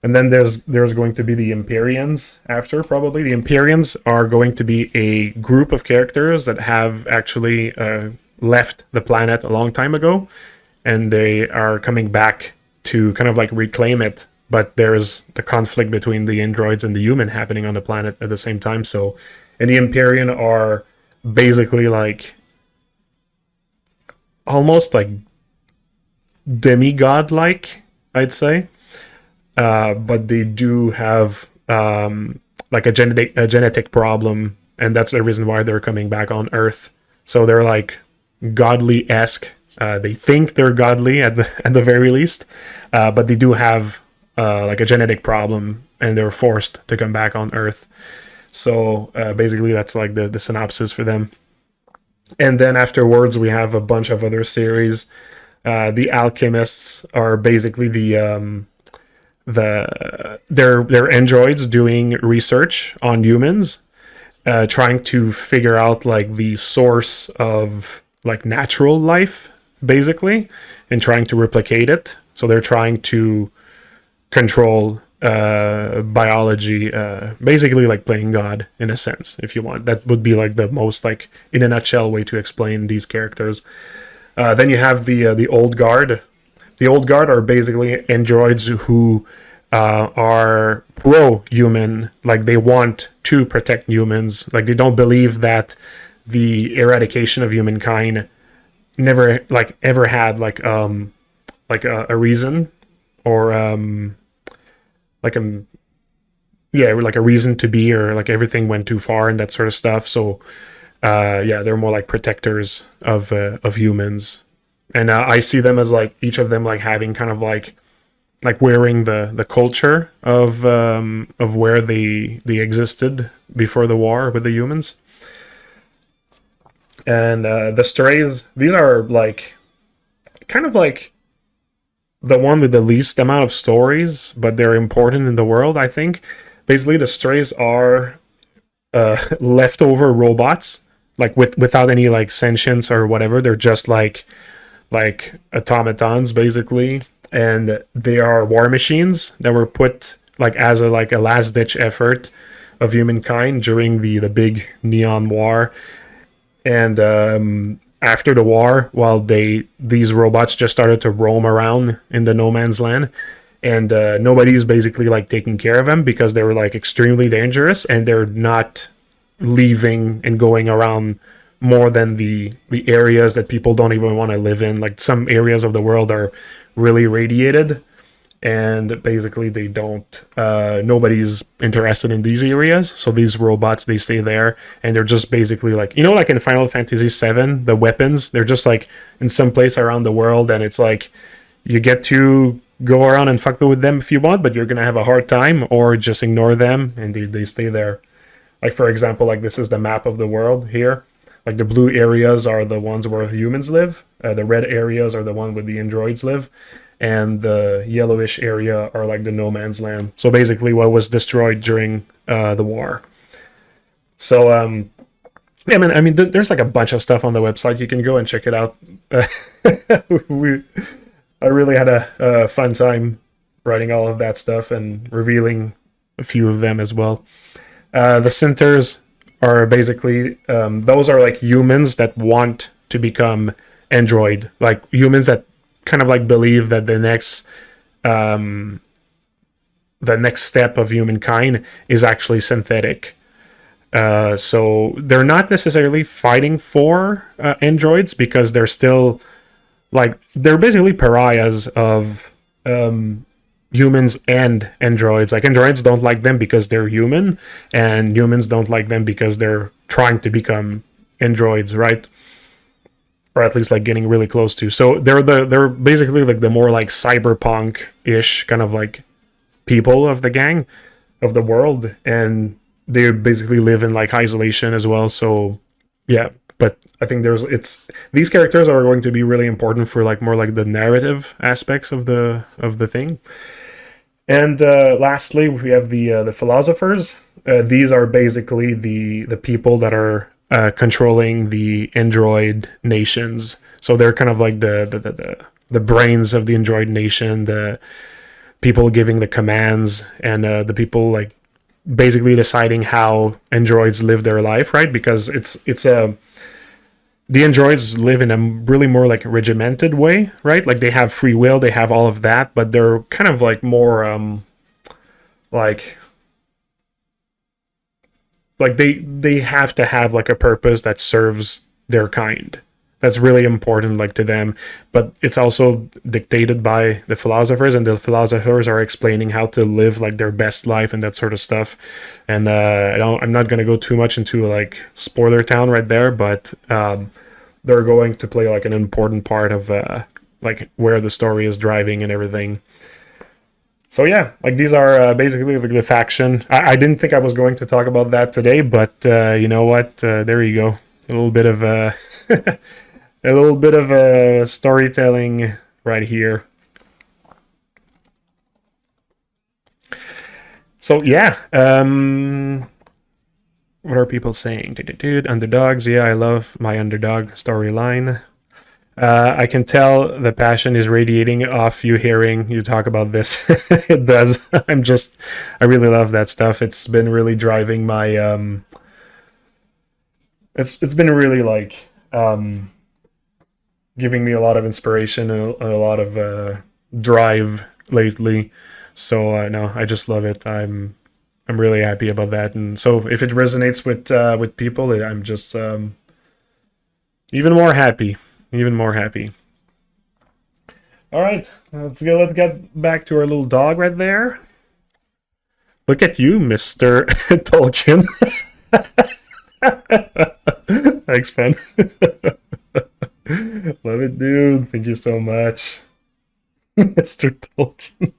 And then there's going to be the Empyreans after, probably. The Empyreans are going to be a group of characters that have actually left the planet a long time ago, and they are coming back to kind of like reclaim it. But there's the conflict between the androids and the human happening on the planet at the same time. So, and the Empyrean are basically like almost like demigod-like, I'd say. But they do have like a genetic problem, and that's the reason why they're coming back on Earth. So they're like godly-esque. They think they're godly at the very least, but they do have like a genetic problem, and they're forced to come back on Earth. So basically, that's like the synopsis for them. And then afterwards, we have a bunch of other series. The Alchemists are basically they're androids doing research on humans, trying to figure out like the source of like natural life, basically, and trying to replicate it. So they're trying to control biology, basically like playing God in a sense, if you want. That would be like the most like in a nutshell way to explain these characters. Then you have the Old Guard. The Old Guard are basically androids who are pro-human, like they want to protect humans. Like they don't believe that the eradication of humankind never like ever had like a reason, or like like a reason to be, or like everything went too far and that sort of stuff. So they're more like protectors of humans. And I see them as like each of them like having kind of like wearing the culture of where they existed before the war with the humans. And the Strays, these are like kind of like the one with the least amount of stories, but they're important in the world, I think. Basically, the Strays are leftover robots, like without any like sentience or whatever. They're just like automatons, basically. And they are war machines that were put like as a last ditch effort of humankind during the big Neon War. And after the war, while these robots just started to roam around in the no man's land, and nobody's basically like taking care of them because they were like extremely dangerous, and they're not leaving and going around more than the areas that people don't even want to live in. Like some areas of the world are really radiated, and basically they don't nobody's interested in these areas, so these robots, they stay there, and they're just basically like, like in Final Fantasy VII, the weapons, they're just like in some place around the world, and it's like you get to go around and fuck with them if you want, but you're gonna have a hard time, or just ignore them, and they stay there. Like for example, like this is the map of the world here. Like the blue areas are the ones where humans live. The red areas are the one where the androids live. And the yellowish area are like the no man's land. So basically what was destroyed during the war. So, I mean, there's like a bunch of stuff on the website. You can go and check it out. I really had a fun time writing all of that stuff and revealing a few of them as well. The Centers are basically, those are like humans that want to become android, like humans that kind of like believe that the next the next step of humankind is actually synthetic. So they're not necessarily fighting for androids, because they're still like, they're basically pariahs of humans and androids. Like, androids don't like them because they're human, and humans don't like them because they're trying to become androids, right? Or at least like getting really close to. So they're basically like the more like cyberpunk-ish kind of like people of the gang, of the world, and they basically live in like isolation as well. So yeah, but I think these characters are going to be really important for like more like the narrative aspects of the thing. And lastly, we have the philosophers. These are basically the people that are controlling the android nations. So they're kind of like the brains of the android nation, the people giving the commands, and the people like basically deciding how androids live their life, right? Because it's a the androids live in a really more like regimented way, right? Like they have free will, they have all of that, but they're kind of like more like they have to have like a purpose that serves their kind. That's really important like to them, but it's also dictated by the philosophers, and the philosophers are explaining how to live like their best life and that sort of stuff. And I'm not going to go too much into like spoiler town right there, but they're going to play like an important part of like where the story is driving and everything. So yeah, like these are basically like the faction. I didn't think I was going to talk about that today, but you know what? There you go. A little bit of a little bit of storytelling right here. So yeah, what are people saying? Dude, underdogs. Yeah, I love my underdog storyline. I can tell the passion is radiating off you hearing you talk about this. It does. I really love that stuff. It's been really driving my it's been really like giving me a lot of inspiration and a lot of drive lately. So no, I just love it. I'm really happy about that. And so if it resonates with people, I'm just even more happy. Even more happy. All right, let's go. Let's get back to our little dog right there. Look at you, Mr. Tolkien. Thanks, man. Love it, dude. Thank you so much, Mr. Tolkien.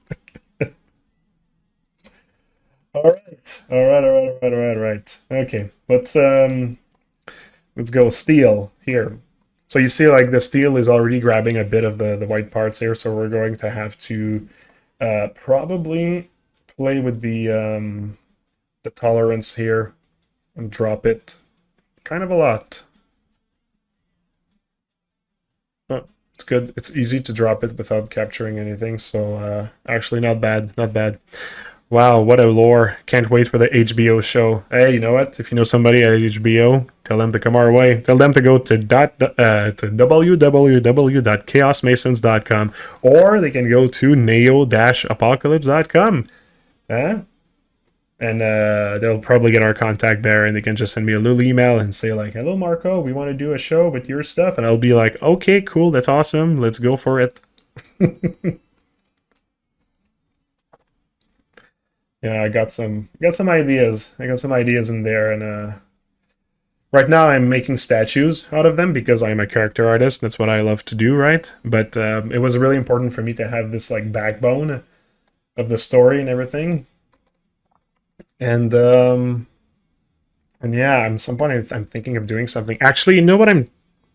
All right, all right, all right, all right, all right, all right. Okay, let's go steel here. So you see like the steel is already grabbing a bit of the white parts here, so we're going to have to probably play with the tolerance here and drop it kind of a lot. Oh, it's good. It's easy to drop it without capturing anything, so actually not bad, not bad. Wow, what a lore. Can't wait for the HBO show. Hey, you know what? If you know somebody at HBO, tell them to come our way. Tell them to go to www.chaosmasons.com, or they can go to neo-apocalypse.com. And they'll probably get our contact there, and they can just send me a little email and say like, hello, Marco, we want to do a show with your stuff. And I'll be like, okay, cool, that's awesome. Let's go for it. Yeah, I got some ideas. I got some ideas in there, and right now I'm making statues out of them because I'm a character artist. That's what I love to do, right? But it was really important for me to have this like backbone of the story and everything. And yeah, at some point I'm thinking of doing something. Actually, you know what I'm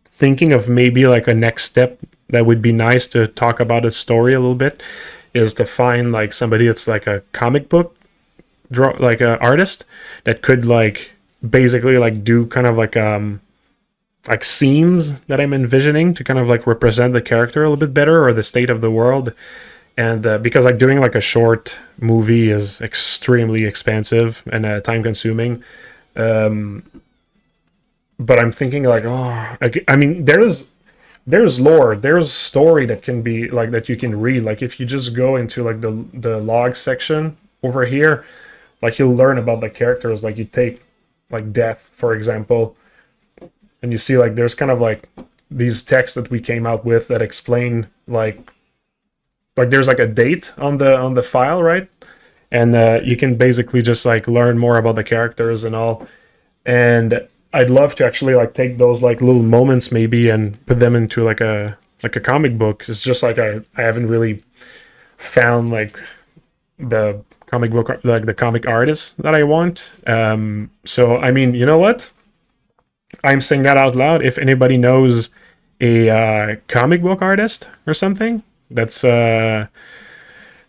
thinking of? Maybe like a next step that would be nice to talk about a story a little bit is to find like somebody that's like a comic book like a artist that could like basically like do kind of like scenes that I'm envisioning to kind of like represent the character a little bit better, or the state of the world. And because like doing like a short movie is extremely expensive and time consuming, but I'm thinking like, oh, I mean there's lore, there's story that can be like that you can read. Like if you just go into like the log section over here, like you'll learn about the characters. Like you take like Death, for example, and you see like there's kind of like these texts that we came out with that explain like there's like a date on the file, right? And you can basically just like learn more about the characters and all. And I'd love to actually like take those like little moments maybe and put them into like a comic book. It's just like I haven't really found like the comic book, like the comic artist that I want. So I mean, you know what? I'm saying that out loud. If anybody knows a comic book artist or something that's that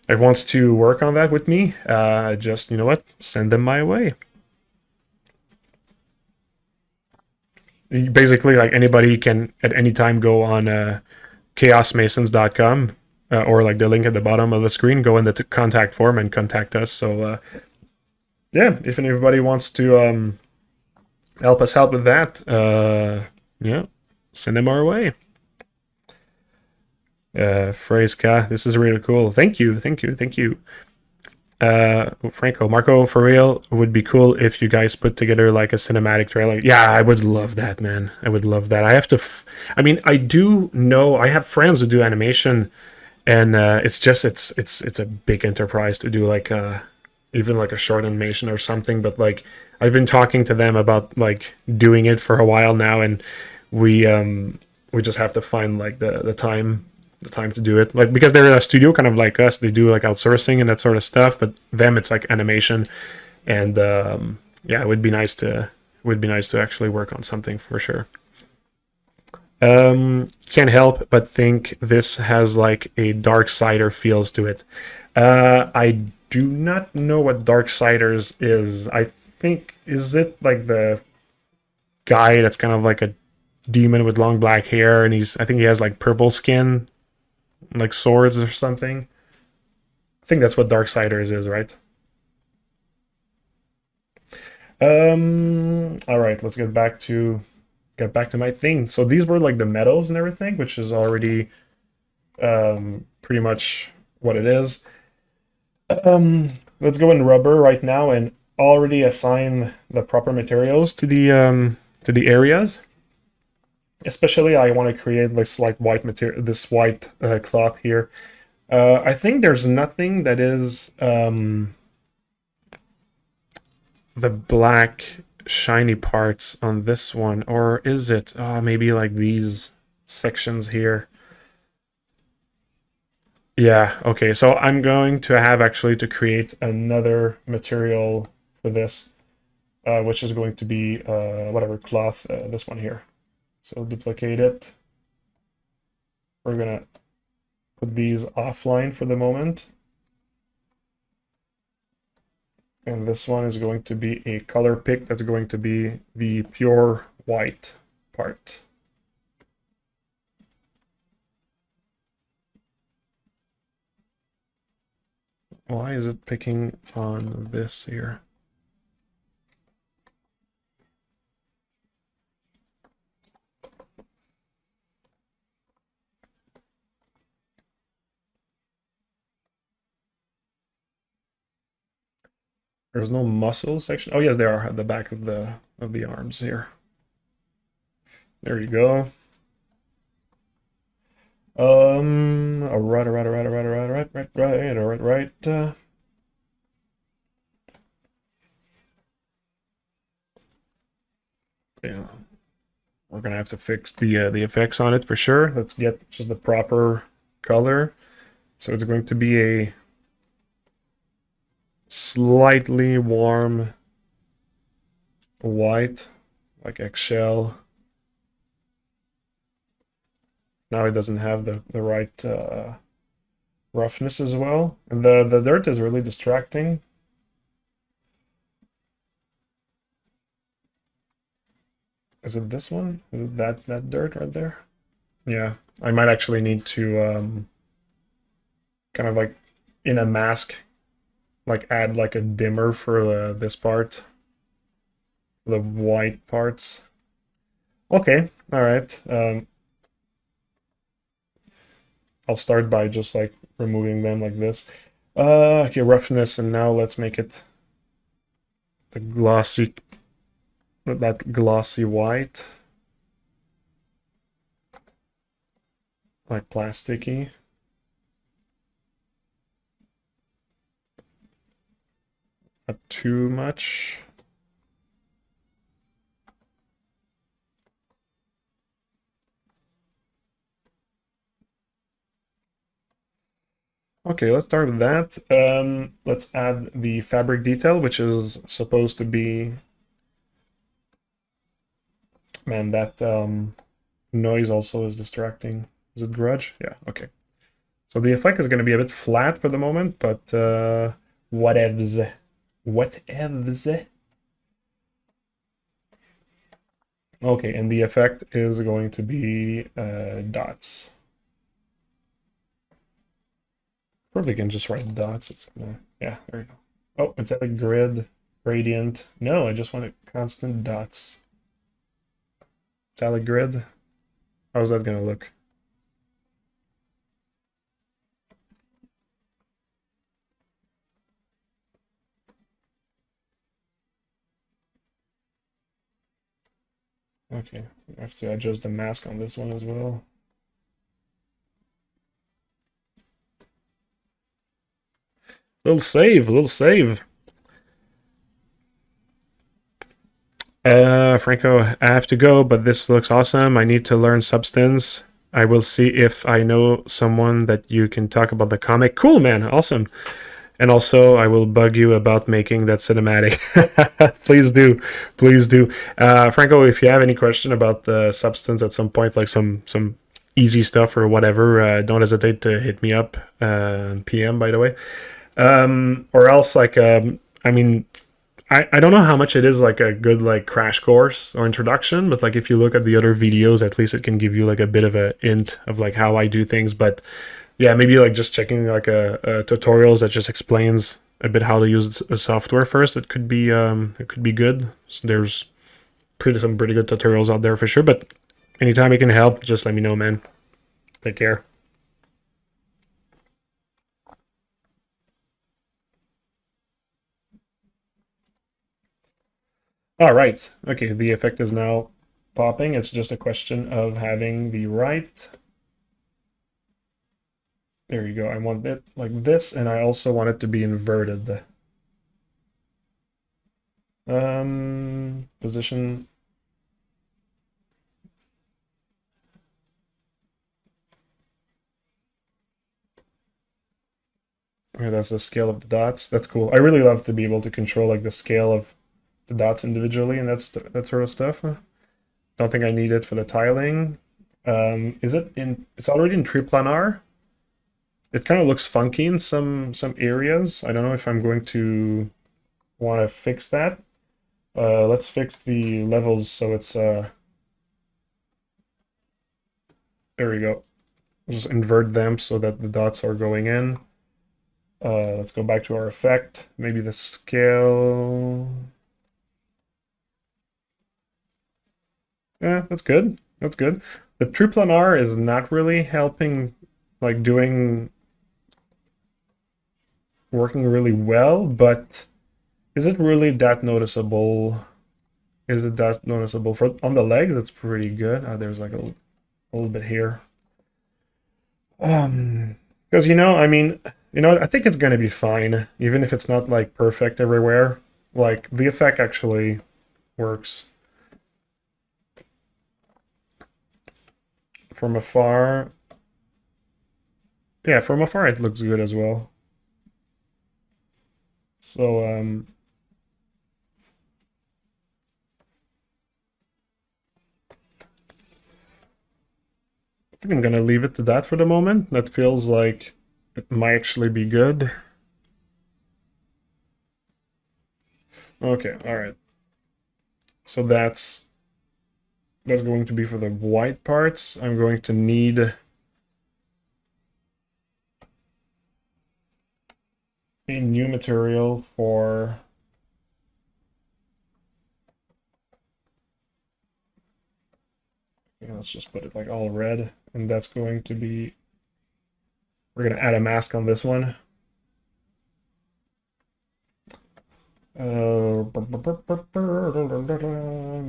wants to work on that with me, just you know what, send them my way. Basically, like anybody can at any time go on chaosmasons.com or like the link at the bottom of the screen, go in the contact form and contact us. So yeah, if anybody wants to help us out with that, yeah, send them our way. Fresca, this is really cool. Thank you, thank you, thank you. Franco, Marco, for real, would be cool if you guys put together like a cinematic trailer. Yeah, I would love that, man. I would love that. I have to. I mean, I do know I have friends who do animation, and it's just it's a big enterprise to do like even like a short animation or something. But like I've been talking to them about like doing it for a while now, and we just have to find like the time to do it, like because they're a studio kind of like us, they do like outsourcing and that sort of stuff, but them it's like animation. And yeah, it would be nice to actually work on something for sure. Can't help but think this has like a Darksider feels to it. I do not know what Darksiders is. I think, is it like the guy that's kind of like a demon with long black hair, and I think he has like purple skin, like swords or something. I think that's what Darksiders is, right? All right, let's get back to my thing. So these were like the metals and everything, which is already pretty much what it is. Let's go in rubber right now and already assign the proper materials to the areas. Especially, I want to create this like white material, this white cloth here. I think there's nothing that is the black shiny parts on this one, or is it? Maybe like these sections here. Yeah, okay, so I'm going to have actually to create another material for this, which is going to be whatever cloth, this one here. So duplicate it. We're gonna put these offline for the moment. And this one is going to be a color pick that's going to be the pure white part. Why is it picking on this here? There's no muscle section. Oh yes, there are at the back of the arms here. There you go. All right, all right, all right, all right, all right, all right, right, right, all right, right. Yeah, we're gonna have to fix the effects on it for sure. Let's get just the proper color. So it's going to be a slightly warm white, like eggshell. Now it doesn't have the right roughness as well. And the dirt is really distracting. Is it this one? Is it that dirt right there? Yeah, I might actually need to kind of like in a mask, like add like a dimmer for this part, the white parts. Okay, all right. I'll start by just like removing them like this. Okay, roughness, and now let's make it the glossy, that glossy white, like plasticky. Not too much. Okay, let's start with that. Let's add the fabric detail, which is supposed to be, man, that noise also is distracting. Is it grudge? Yeah, okay. So the effect is going to be a bit flat for the moment, but whatevs. Whatevs. Okay, and the effect is going to be dots. Probably can just write dots. It's gonna, yeah, there you go. Oh, metallic grid, gradient. No, I just want a constant dots. Metallic grid. How's that gonna look? Okay, I have to adjust the mask on this one as well. Little save, little save. Franco, I have to go, but this looks awesome. I need to learn substance. I will see if I know someone that you can talk about the comic. Cool, man. Awesome. And also, I will bug you about making that cinematic. Please do, please do. Franco, if you have any question about the substance at some point, like some easy stuff or whatever, don't hesitate to hit me up. PM, by the way. Or else, like, I mean, I don't know how much it is like a good like crash course or introduction, but like if you look at the other videos, at least it can give you like a bit of a hint of like how I do things. But yeah, maybe like just checking like a tutorials that just explains a bit how to use a software first. It could be good. So there's some pretty good tutorials out there for sure. But anytime I can help, just let me know, man. Take care. All right. Okay, the effect is now popping. It's just a question of having the right. There you go. I want it like this, and I also want it to be inverted. Position. Yeah, that's the scale of the dots. That's cool. I really love to be able to control like the scale of the dots individually, and that sort of stuff. Don't think I need it for the tiling. Is it in? It's already in triplanar. It kind of looks funky in some areas. I don't know if I'm going to want to fix that. Let's fix the levels so it's there we go. Just invert them so that the dots are going in. Let's go back to our effect. Maybe the scale. Yeah, that's good. That's good. The triplanar is not really helping, like working really well, but is it really that noticeable? Is it that noticeable? For on the legs, it's pretty good. There's like a little bit here. Because I mean, I think it's gonna be fine, even if it's not like perfect everywhere. Like the effect actually works from afar. Yeah, from afar it looks good as well. So I think I'm gonna leave it to that for the moment. That feels like it might actually be good. Okay, all right. So that's going to be for the white parts. I'm going to need a new material for let's just put it like all red, and that's going to be we're gonna add a mask on this one.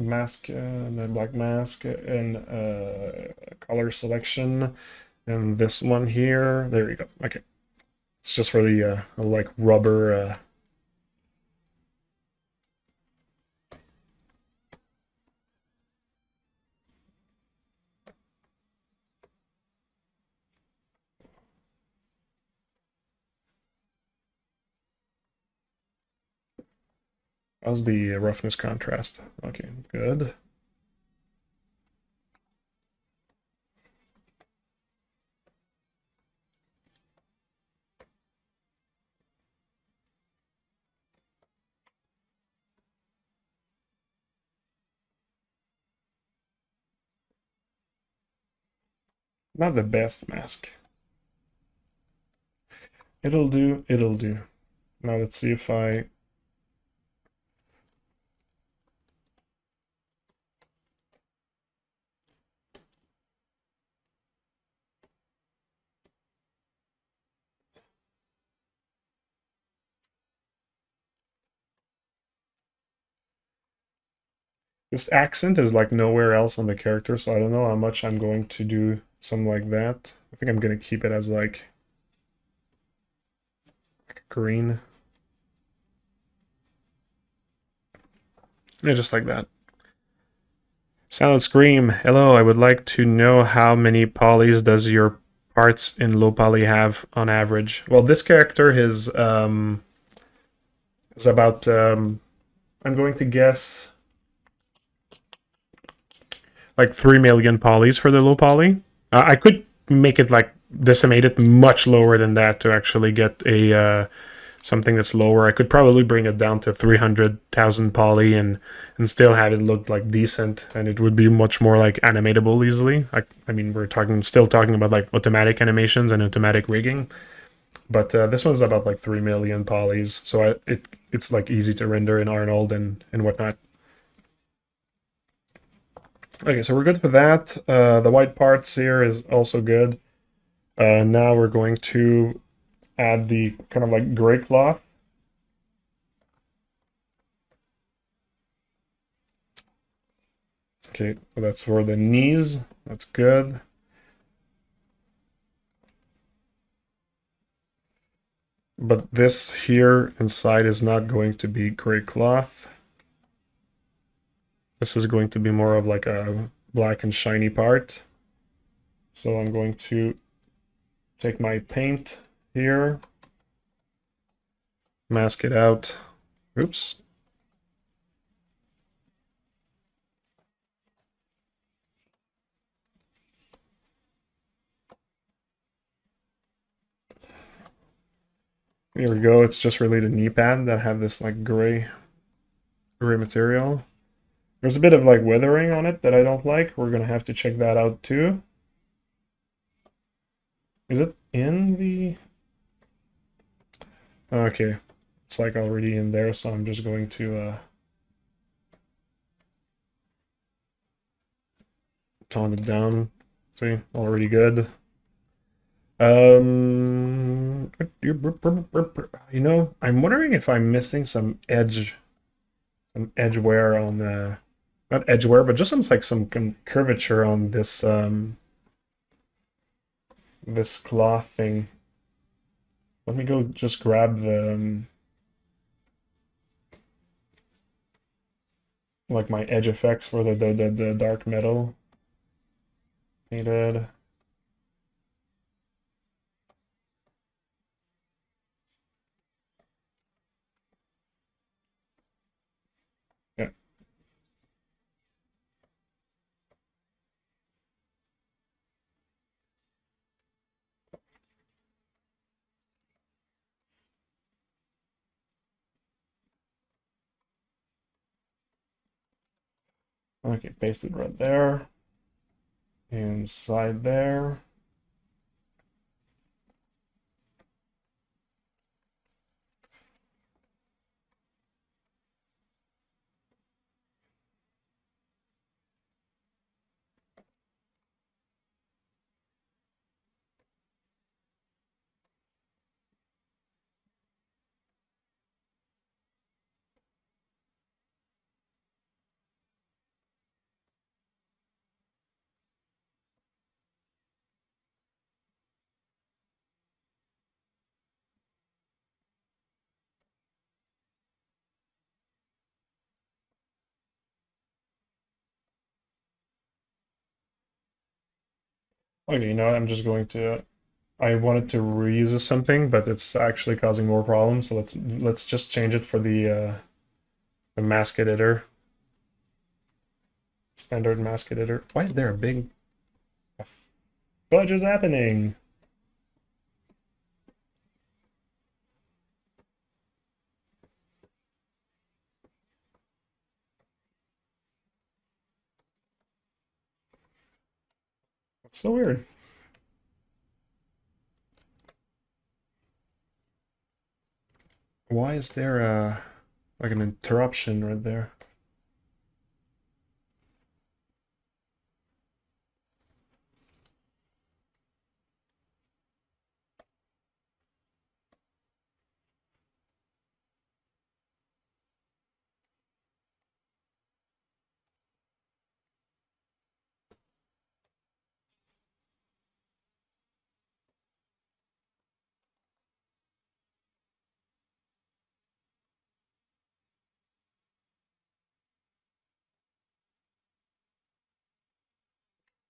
mask, the black mask, and color selection, and this one here. There you go. Okay, it's just for the like rubber. How's the roughness contrast? Okay, good. Not the best mask. It'll do, it'll do. Now let's see if I... This accent is like nowhere else on the character, so I don't know how much I'm going to do something like that. I think I'm gonna keep it as like green. Yeah, just like that. Silent Scream. Hello, I would like to know how many polys does your parts in low poly have on average? Well, this character is about I'm going to guess like 3 million polys for the low poly. I could make it like decimate it much lower than that to actually get a something that's lower. I could probably bring it down to 300,000 poly and still have it look like decent, and it would be much more like animatable easily. I mean, we're still talking about like automatic animations and automatic rigging, but this one's about like 3 million polys, so it's like easy to render in Arnold and whatnot. Okay, so we're good for that. The white parts here is also good. Now we're going to add the kind of like gray cloth. Okay, so that's for the knees. That's good. But this here inside is not going to be gray cloth. This is going to be more of like a black and shiny part. So I'm going to take my paint here, mask it out. Oops. Here we go. It's just really the knee pad that have this like gray material. There's a bit of like weathering on it that I don't like. We're gonna have to check that out too. Is it in the... Okay, it's like already in there, so I'm just going to tone it down. See, already good. You know, I'm wondering if I'm missing some edge wear on not edge wear, but just some curvature on this cloth thing. Let me go just grab the like my edge effects for the dark metal painted. Yeah. Okay, paste it right there. Inside there. Okay, you know what? I'm just going to. I wanted to reuse something, but it's actually causing more problems. So let's just change it for the mask editor, standard mask editor. Why is there a big fudge is happening? That's so weird. Why is there like an interruption right there?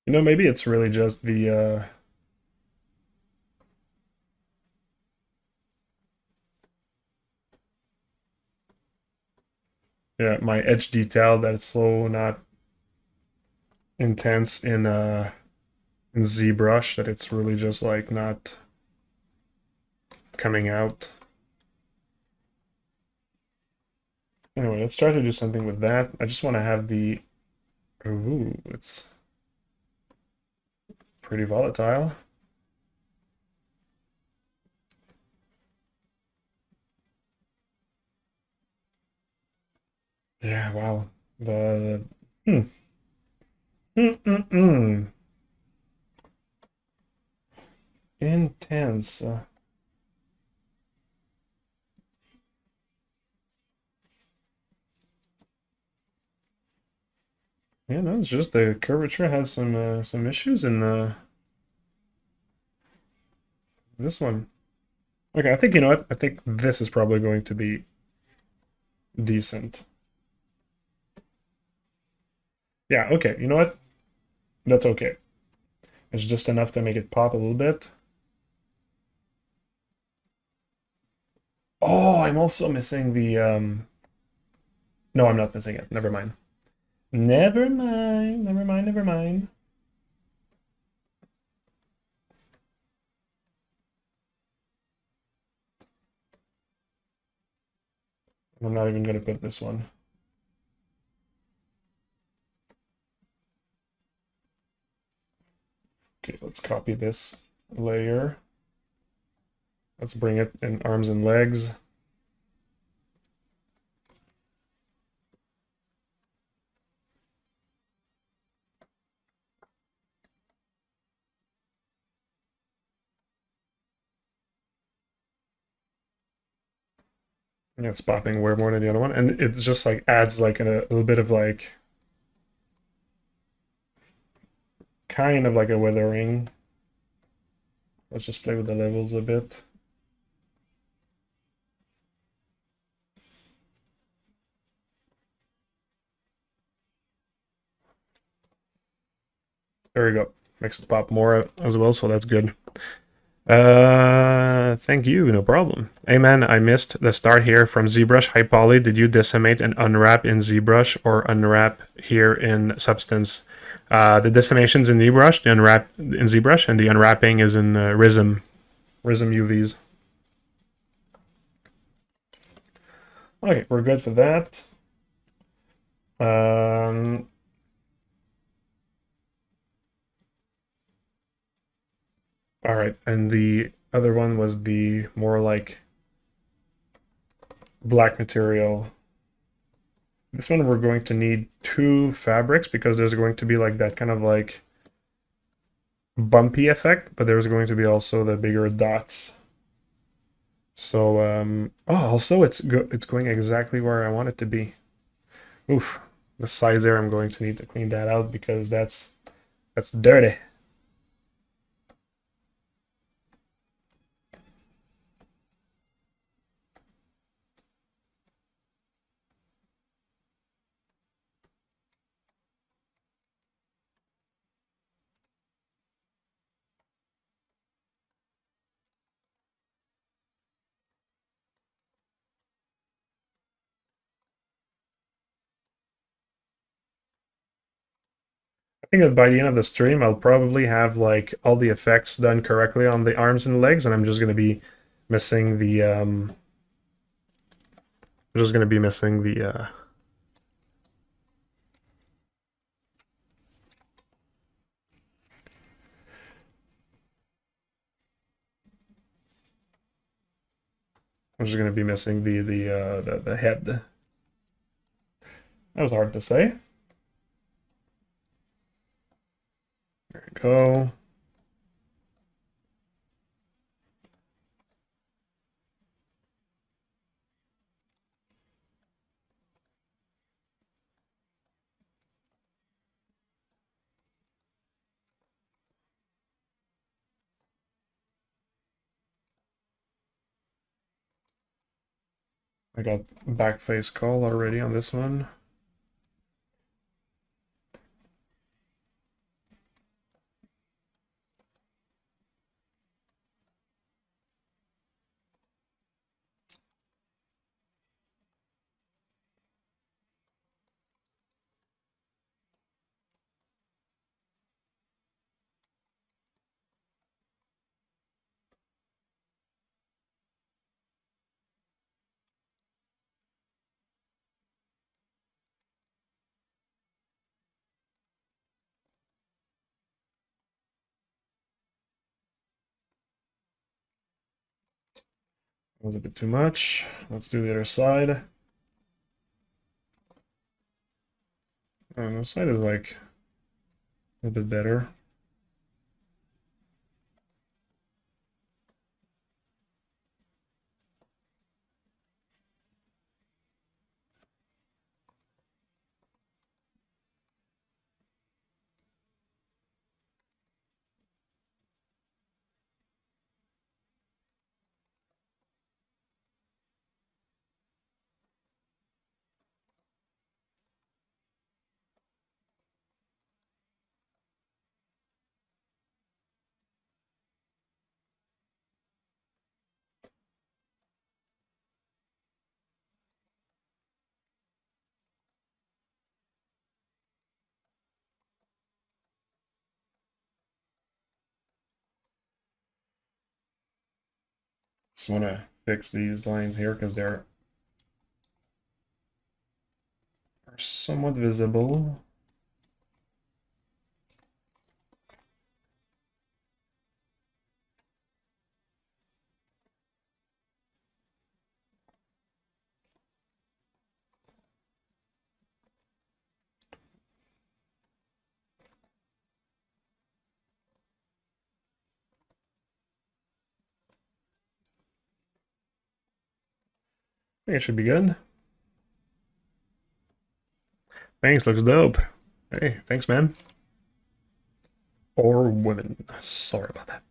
You know, maybe it's really just the yeah, my edge detail that it's so not intense in ZBrush that it's really just like not coming out. Anyway, let's try to do something with that. I just want to have the ooh, it's pretty volatile. Yeah, wow. The hmm. Mm-mm-mm. Intense. Yeah, no, it's just the curvature has some issues in this one. Okay, I think you know what? I think this is probably going to be decent. Yeah, okay. You know what? That's okay. It's just enough to make it pop a little bit. Oh, I'm also missing the no, I'm not missing it. Never mind. Never mind. Never mind. Never mind. I'm not even gonna put this one. Okay, let's copy this layer. Let's bring it in arms and legs. Yeah, it's popping way more than the other one, and it just like adds like a little bit of like kind of like a weathering. Let's just play with the levels a bit. There we go. Makes it pop more as well, so that's good. Thank you, no problem. Hey man, I missed the start here from ZBrush. Hi Polly, did you decimate and unwrap in ZBrush or unwrap here in Substance? The decimation's in ZBrush, the unwrap in ZBrush, and the unwrapping is in Rism UVs. Okay, we're good for that. Um, all right, and the other one was the more like black material. This one we're going to need two fabrics because there's going to be like that kind of like bumpy effect, but there's going to be also the bigger dots. So oh, also it's going exactly where I want it to be. Oof, the sides there I'm going to need to clean that out because that's dirty. think that by the end of the stream, I'll probably have like all the effects done correctly on the arms and legs, and I'm just gonna be missing the I'm just gonna be missing the I'm just gonna be missing the head. That was hard to say. There we go. I got back face call already on this one. That was a bit too much. Let's do the other side. And this side is like a little bit better. Just want to fix these lines here because they're somewhat visible. I think it should be good. Thanks, looks dope. Hey, thanks, man. Or women. Sorry about that.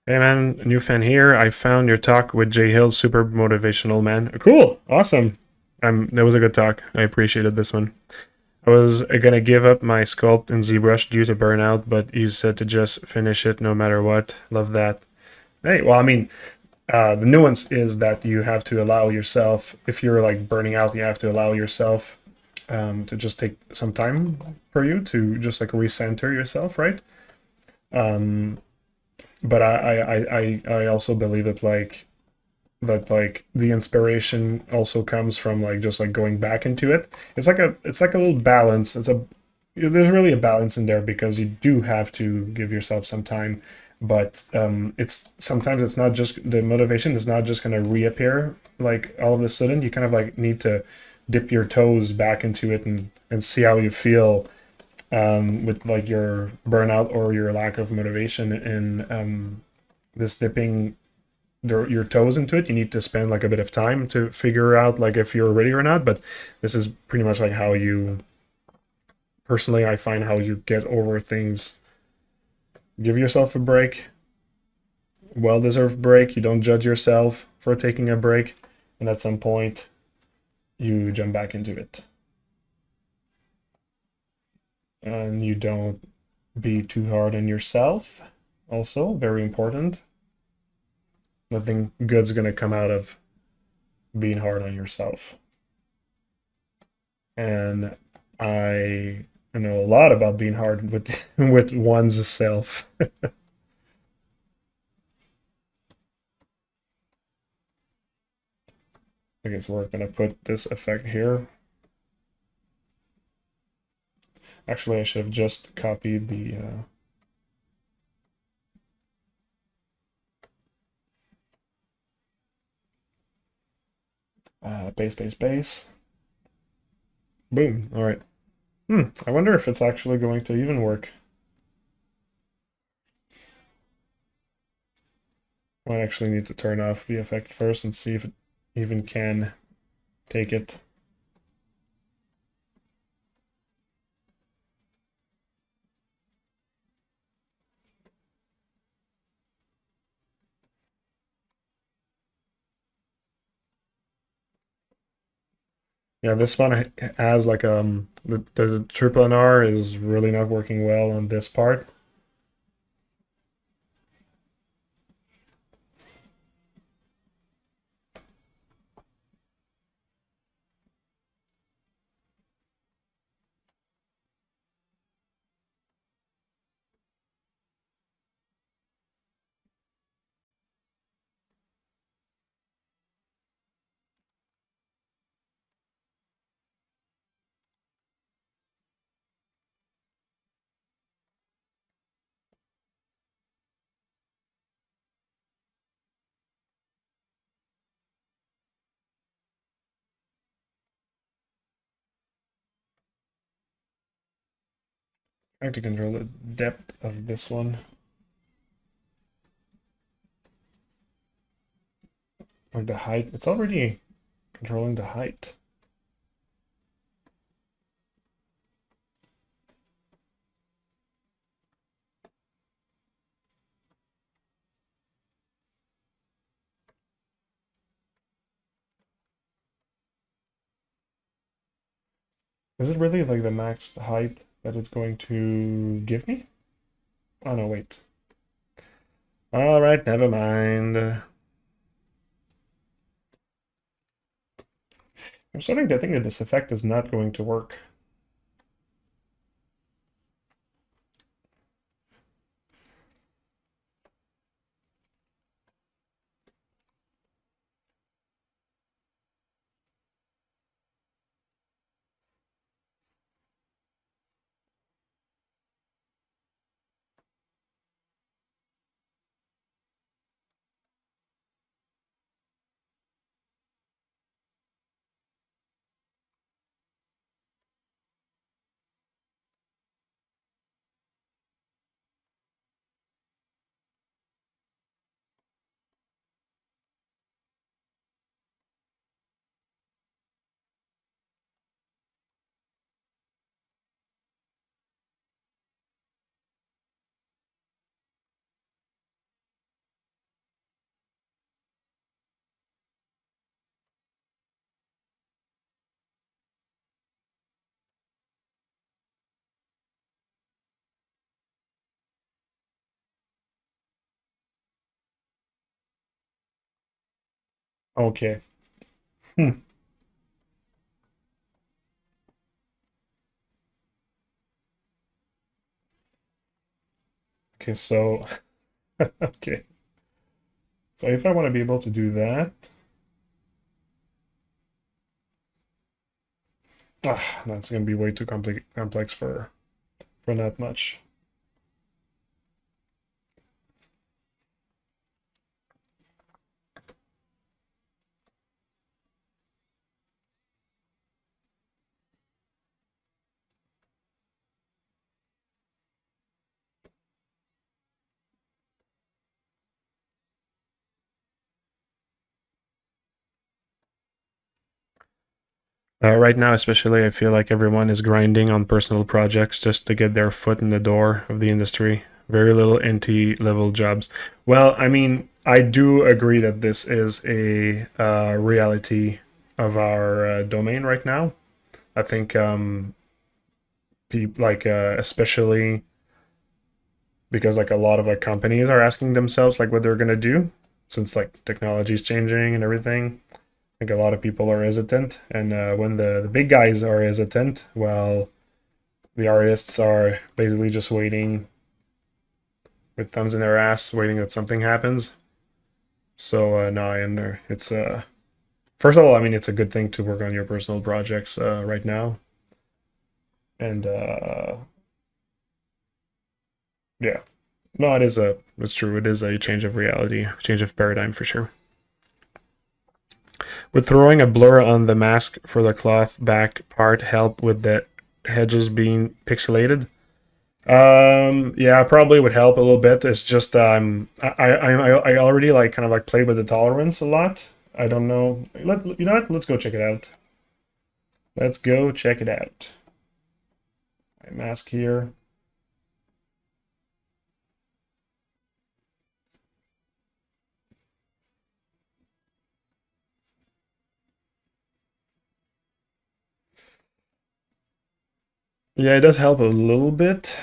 Hey man, new fan here. I found your talk with Jay Hill super motivational, man. Cool, awesome. That was a good talk. I appreciated this one. I was gonna give up my sculpt in ZBrush due to burnout, but you said to just finish it no matter what. Love that. Hey, well, I mean, the nuance is that you have to allow yourself, if you're like burning out, you have to allow yourself to just take some time for you to just like recenter yourself, right? Um, but I also believe that like the inspiration also comes from like just like going back into it. It's like a little balance. There's really a balance in there because you do have to give yourself some time, but it's sometimes it's not just the motivation is not just going to reappear like all of a sudden. You kind of like need to dip your toes back into it and see how you feel with like your burnout or your lack of motivation in this dipping your toes into it. You need to spend like a bit of time to figure out like if you're ready or not, but this is pretty much like how you personally I find how you get over things. Give yourself a break, well-deserved break. You don't judge yourself for taking a break, and at some point you jump back into it, and you don't be too hard on yourself. Also very important. Nothing good's gonna come out of being hard on yourself. And I know a lot about being hard with with one's self. Okay, so we're gonna put this effect here. Actually, I should have just copied the base, base, base. Boom. All right. I wonder if it's actually going to even work. Might actually need to turn off the effect first and see if it even can take it. Yeah, this one has like the triple NR is really not working well on this part. Trying to control the depth of this one. Like the height. It's already controlling the height. Is it really like the max height that it's going to give me? Oh no, wait. All right, never mind. I'm starting to think that this effect is not going to work. Okay. Hmm. Okay, so okay. So if I want to be able to do that, that's going to be way too complex for that much. Right now, especially, I feel like everyone is grinding on personal projects just to get their foot in the door of the industry. Very little entry-level jobs. Well, I mean, I do agree that this is a reality of our domain right now. I think people like especially because like a lot of companies are asking themselves like what they're gonna do. since like technology is changing and everything. I think a lot of people are hesitant, and when the big guys are hesitant, well, the artists are basically just waiting with thumbs in their ass, waiting that something happens. So no, and it's first of all, I mean, it's a good thing to work on your personal projects right now, and yeah, no, it's true. It is a change of reality, change of paradigm for sure. Would throwing a blur on the mask for the cloth back part help with the hedges being pixelated? Yeah, probably would help a little bit. It's just I already like kind of like play with the tolerance a lot. I don't know. You know what? Let's go check it out. Let's go check it out. My mask here. Yeah, it does help a little bit.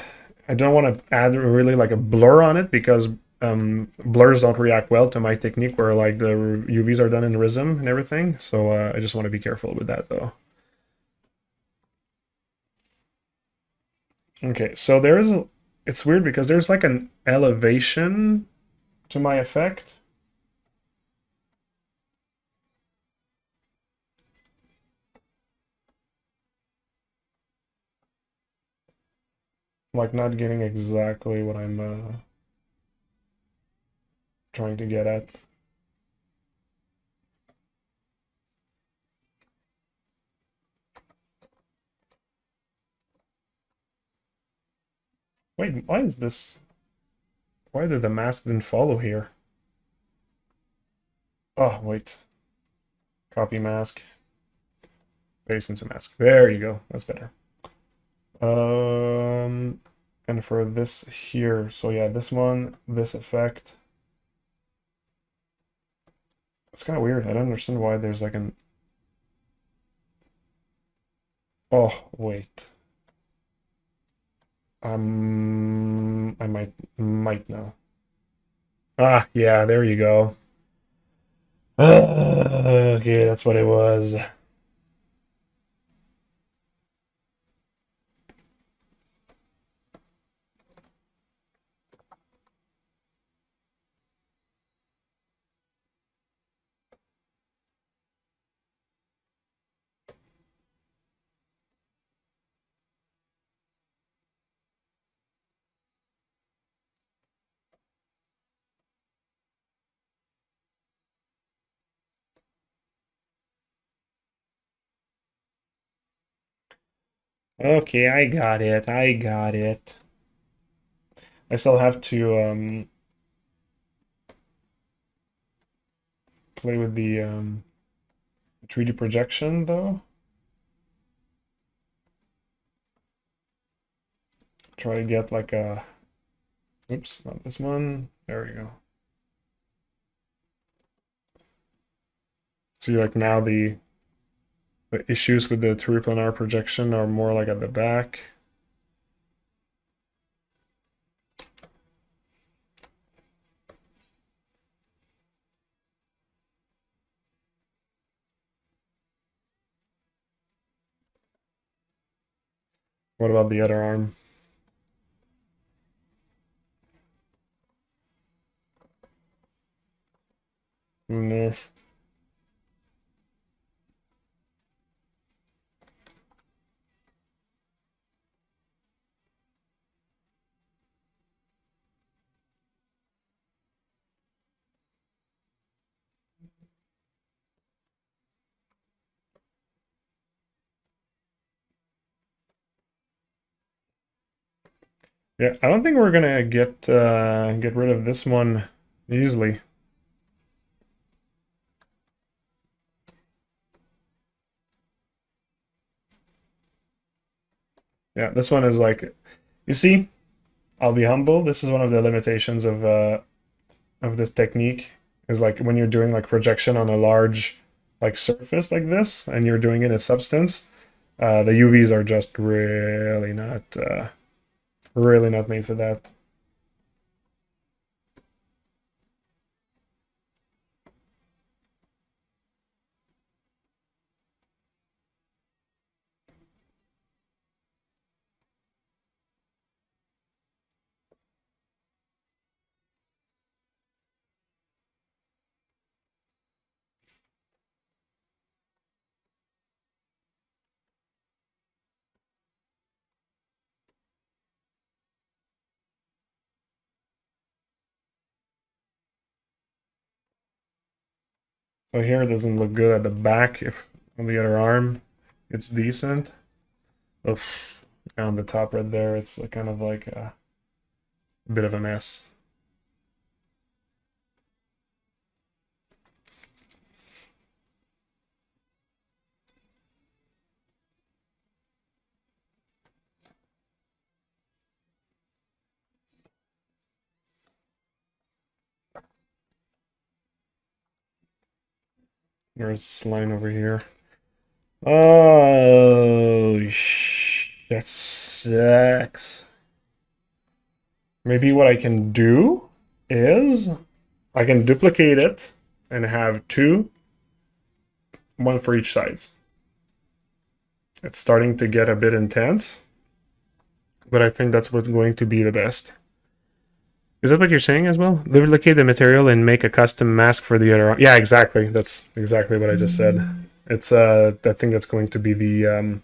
I don't want to add really like a blur on it because blurs don't react well to my technique where like the UVs are done in Rism and everything. So I just want to be careful with that though. Okay, so it's weird because there's like an elevation to my effect. Like not getting exactly what I'm trying to get at. Wait, why is this? Why did the mask didn't follow here? Oh, wait. Copy mask. Paste into mask. There you go. That's better. And for this here, so yeah, this one, this effect. It's kind of weird. I don't understand why there's like an. Oh, wait. I might know. Ah, yeah, there you go. Okay, that's what it was. Okay, I got it. I got it. I still have to play with the 3D projection though. Try to get like a, oops, not this one. There we go. See, like now the issues with the triplanar projection are more like at the back. What about the other arm? Miss. Yeah, I don't think we're gonna get rid of this one easily. Yeah, this one is like, you see, I'll be humble. This is one of the limitations of this technique is like when you're doing like projection on a large like surface like this and you're doing it in substance, the UVs are just really not made for that. So here it doesn't look good at the back. If on the other arm, it's decent. Oof. On the top right there, it's kind of like a bit of a mess. There's this line over here. Oh, that sucks. Maybe what I can do is I can duplicate it and have two, one for each side. It's starting to get a bit intense, but I think that's what's going to be the best. Is that what you're saying as well? Duplicate the material and make a custom mask for the other. Yeah, exactly. That's exactly what I just said. It's I think that's going to be the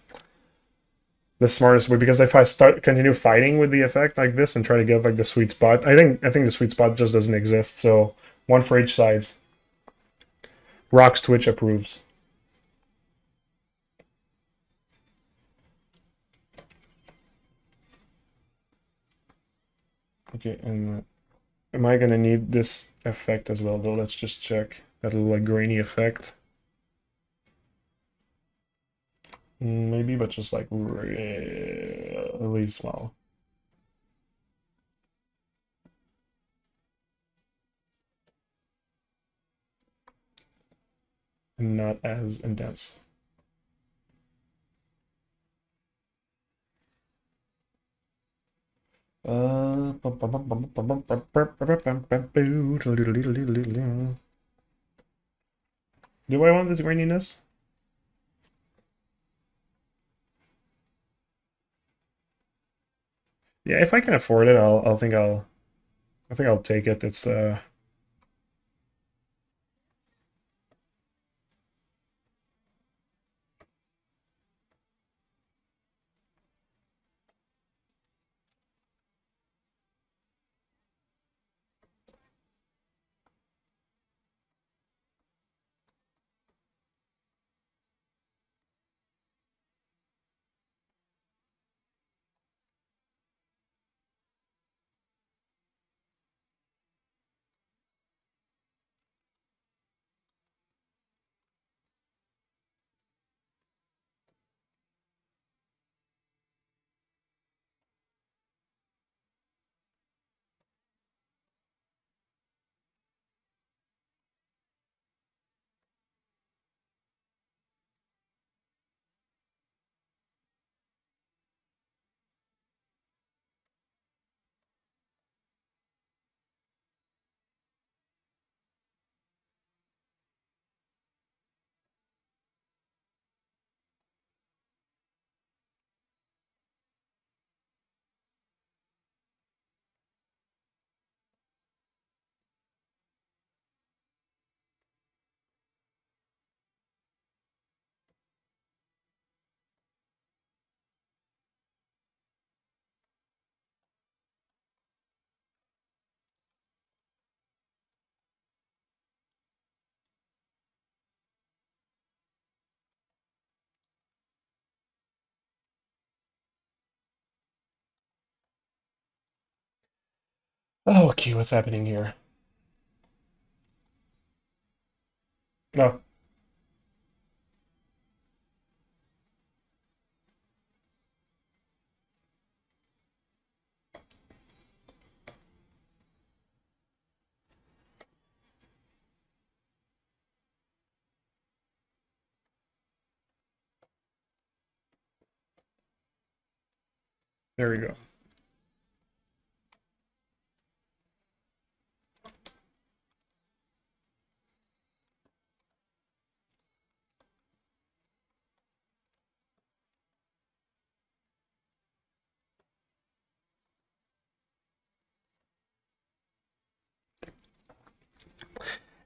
smartest way, because if I continue fighting with the effect like this and try to get like the sweet spot, I think the sweet spot just doesn't exist. So one for each sides. Rock's Twitch approves. Okay, and am I gonna need this effect as well though? Let's just check that little like grainy effect. Maybe, but just like really small. And not as intense. Do I want this graininess? Yeah, if I can afford it, I think I'll take it. It's okay. What's happening here? Oh, there we go.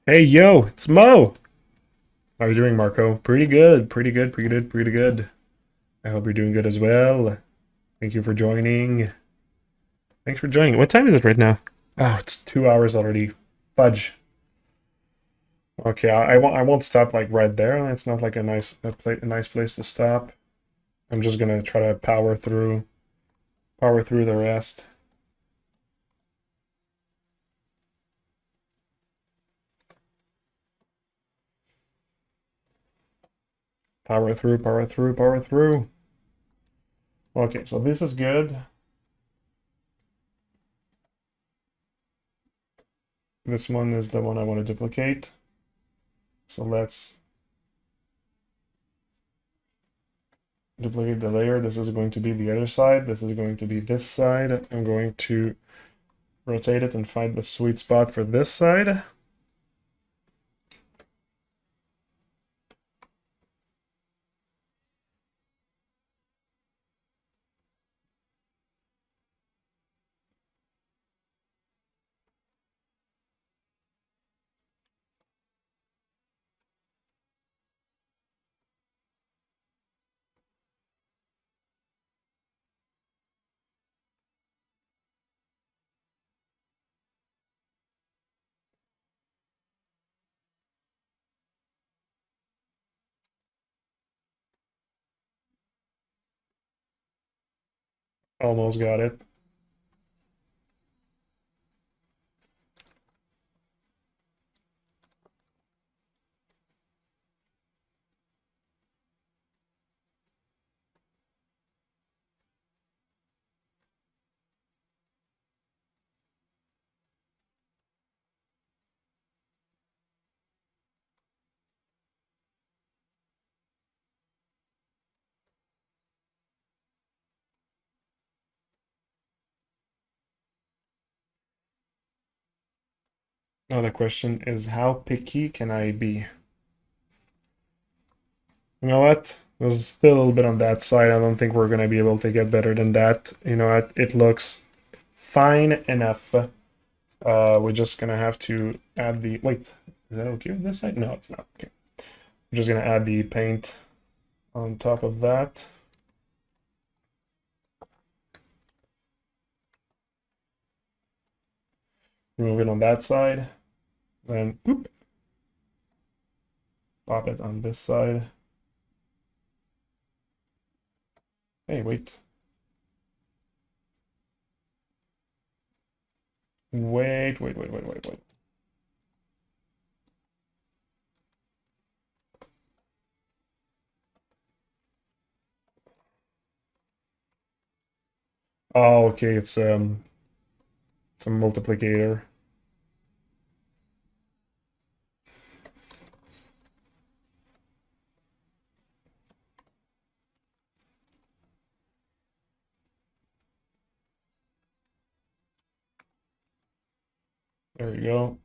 Hey, yo, it's Mo. How are you doing, Marco? Pretty good, pretty good, pretty good, pretty good. I hope you're doing good as well. Thank you for joining. Thanks for joining. What time is it right now? Oh, it's 2 hours already. Fudge. Okay, I won't stop like right there. It's not like a nice place to stop. I'm just gonna try to power through the rest. Power through, power through, power through. Okay, so this is good. This one is the one I want to duplicate. So let's duplicate the layer. This is going to be the other side. This is going to be this side. I'm going to rotate it and find the sweet spot for this side. Almost got it. Now the question is, how picky can I be? You know what? There's still a little bit on that side. I don't think we're going to be able to get better than that. You know what? It looks fine enough. We're just going to have to add the... Wait, is that okay on this side? No, it's not. Okay. We're just going to add the paint on top of that. Remove it on that side. Then, boop, pop it on this side. Hey, wait. Wait. Oh, okay, it's a multiplicator. There we go.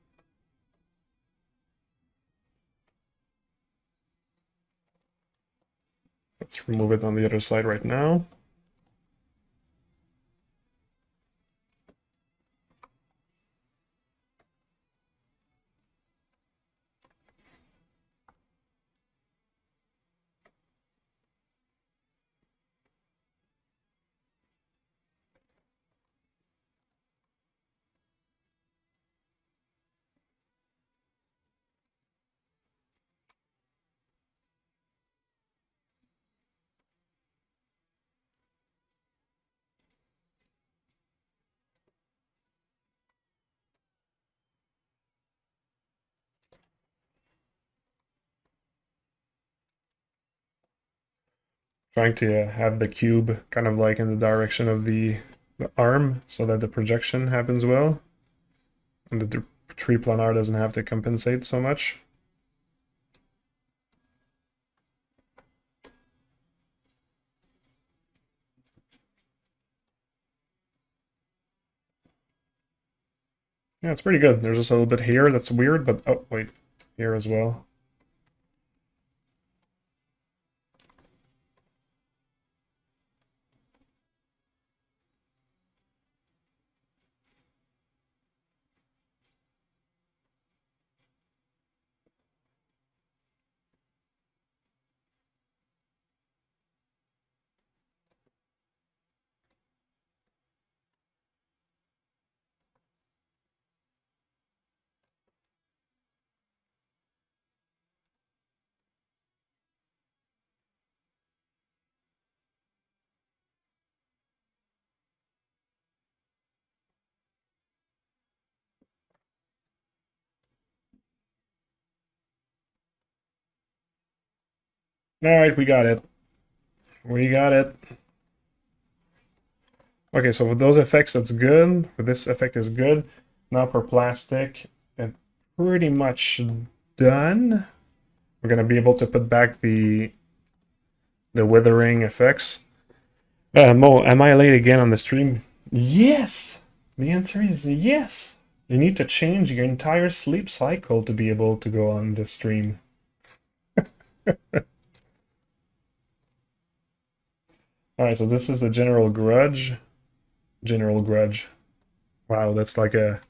Let's remove it on the other side right now. Trying to have the cube kind of like in the direction of the arm so that the projection happens well and that the tree planar doesn't have to compensate so much. Yeah, it's pretty good. There's just a little bit here that's weird, but oh, wait, here as well. All right, we got it. We got it. Okay, so with those effects, that's good. With this effect is good. Now for plastic, it's pretty much done. We're gonna be able to put back the withering effects. Mo, am I late again on the stream? Yes! The answer is yes. You need to change your entire sleep cycle to be able to go on this stream. Alright, so this is the General Grudge. General Grudge. Wow, that's like a...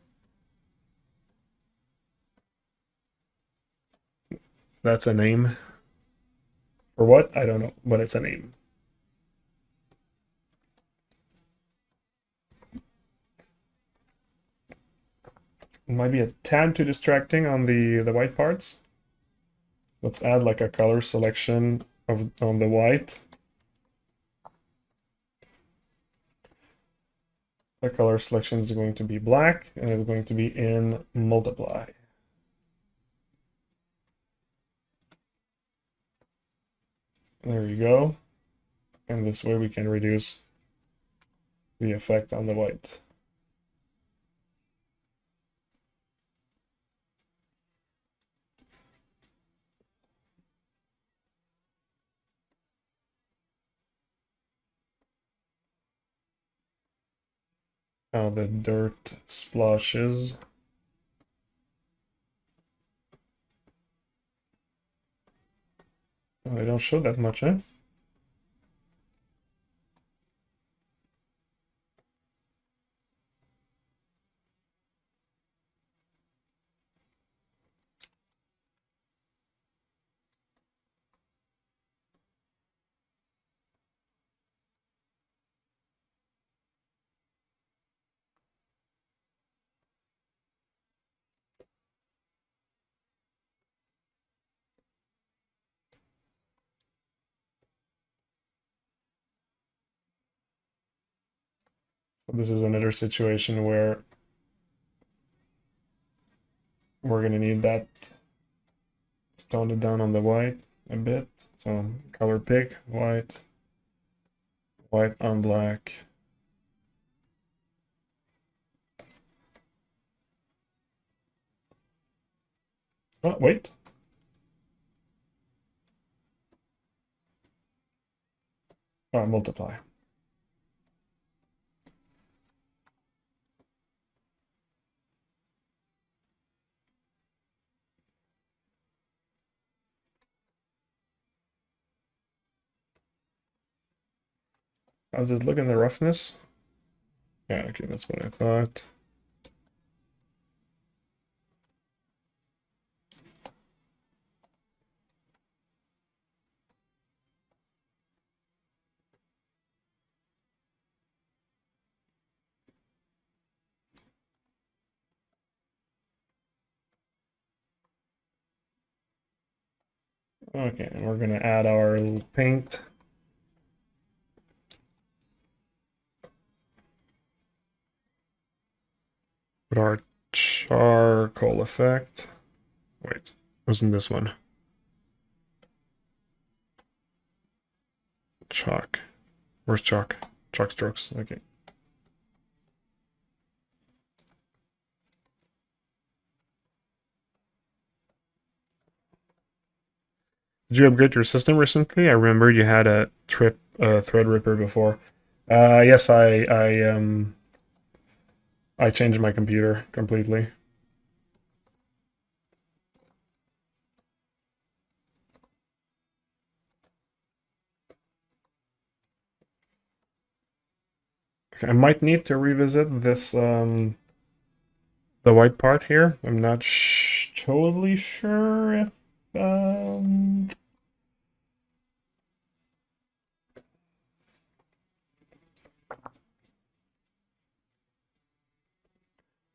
That's a name. For what? I don't know, but it's a name. It might be a tad too distracting on the white parts. Let's add like a color selection on the white. The color selection is going to be black and it's going to be in multiply. There you go. And this way we can reduce the effect on the white. Now the dirt splashes. Oh, they don't show that much, eh? So this is another situation where we're gonna need that to tone it down on the white a bit. So color pick, white, white on black. Oh, wait. Multiply. How's it look in the roughness? Yeah, okay, that's what I thought. Okay, and we're gonna add our little paint. With our charcoal effect. Wait, wasn't this one? Chalk. Where's chalk? Chalk strokes. Okay. Did you upgrade your system recently? I remember you had a Threadripper before. Yes, I changed my computer completely. I might need to revisit this the white part here. I'm not totally sure if or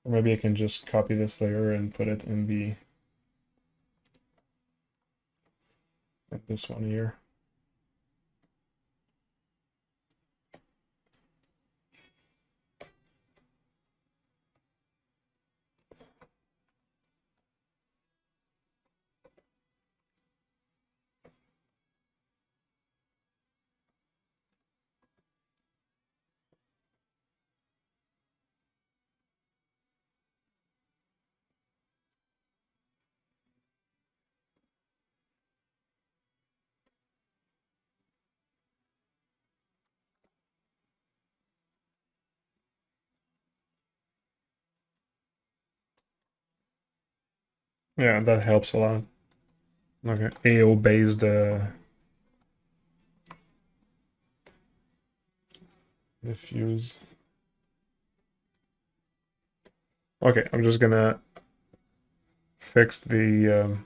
maybe I can just copy this layer and put it in the this one here. Yeah, that helps a lot. Okay, AO based diffuse. Okay, I'm just gonna fix the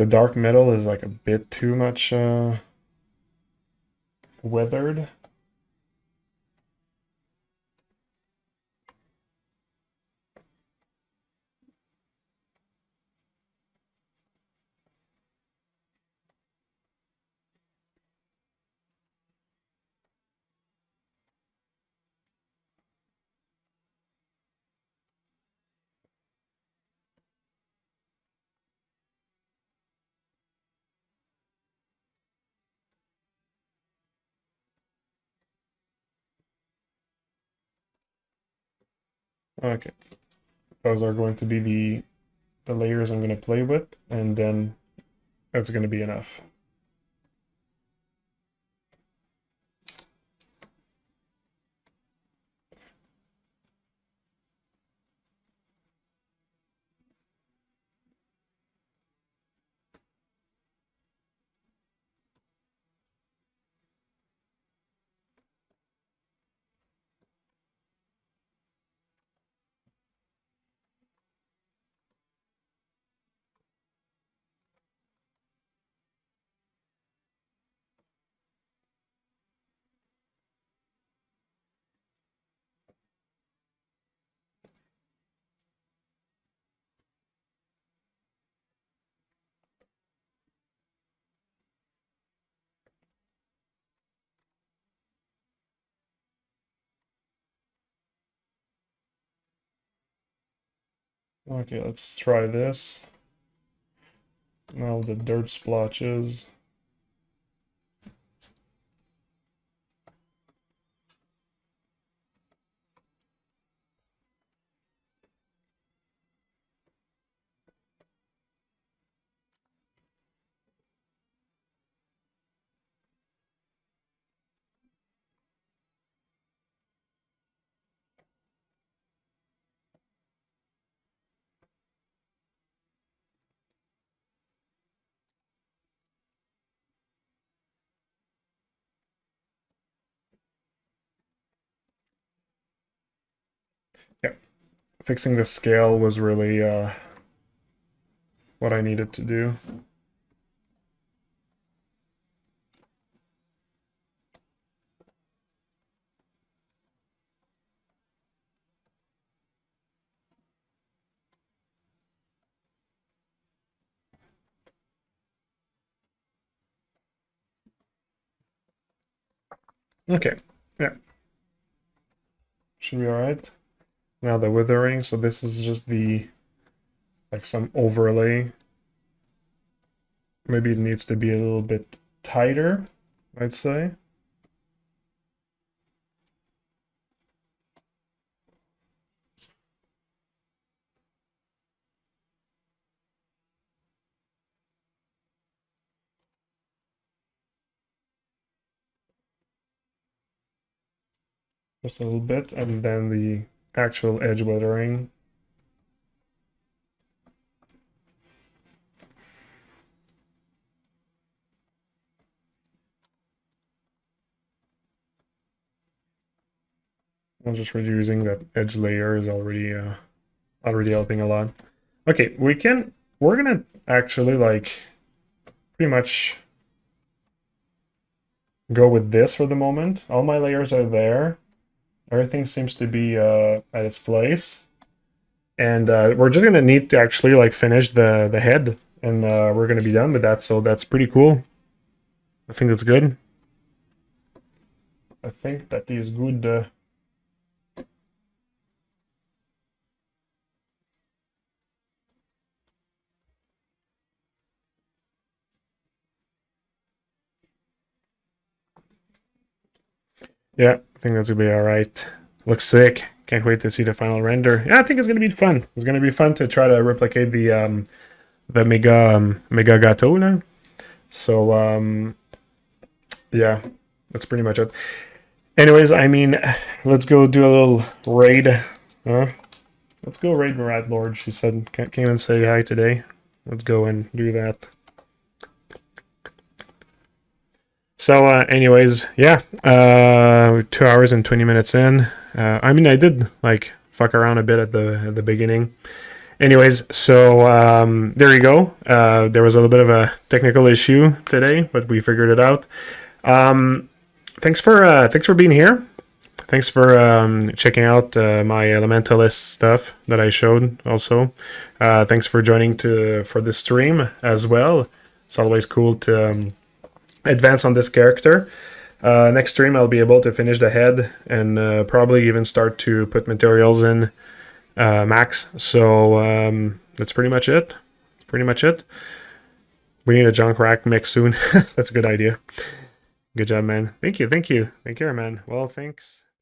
dark metal is like a bit too much weathered. Okay, those are going to be the layers I'm going to play with, and then that's going to be enough. Okay, let's try this. Now the dirt splotches. Yeah, fixing the scale was really what I needed to do. Okay, yeah, should be all right. Now the withering, so this is just like some overlay. Maybe it needs to be a little bit tighter, I'd say. Just a little bit, and then the actual edge weathering. I'm just reducing that edge layer is already helping a lot. Okay, we're gonna actually like pretty much go with this for the moment. All my layers are there. Everything seems to be at its place. And we're just gonna need to actually like finish the head, and we're gonna be done with that. So that's pretty cool. I think that's good. I think that is good. Yeah, I think that's gonna be all right. Looks sick. Can't wait to see the final render. Yeah, I think it's gonna be fun. It's gonna be fun to try to replicate the mega gateau now. So yeah, that's pretty much it. Anyways, I mean, let's go do a little raid. Huh? Let's go raid Rat Lord. She said, came and say hi today. Let's go and do that. So, anyways, yeah, 2 hours and 20 minutes in. I mean, I did like fuck around a bit at the beginning. Anyways, so there you go. There was a little bit of a technical issue today, but we figured it out. Thanks for being here. Thanks for checking out my Elementalist stuff that I showed. Also, thanks for joining for this stream as well. It's always cool to advance on this character. Next stream I'll be able to finish the head and probably even start to put materials in max. So that's pretty much it. We need a junk rack mix soon. That's a good idea. Good job, man. Thank you, man. Well, thanks.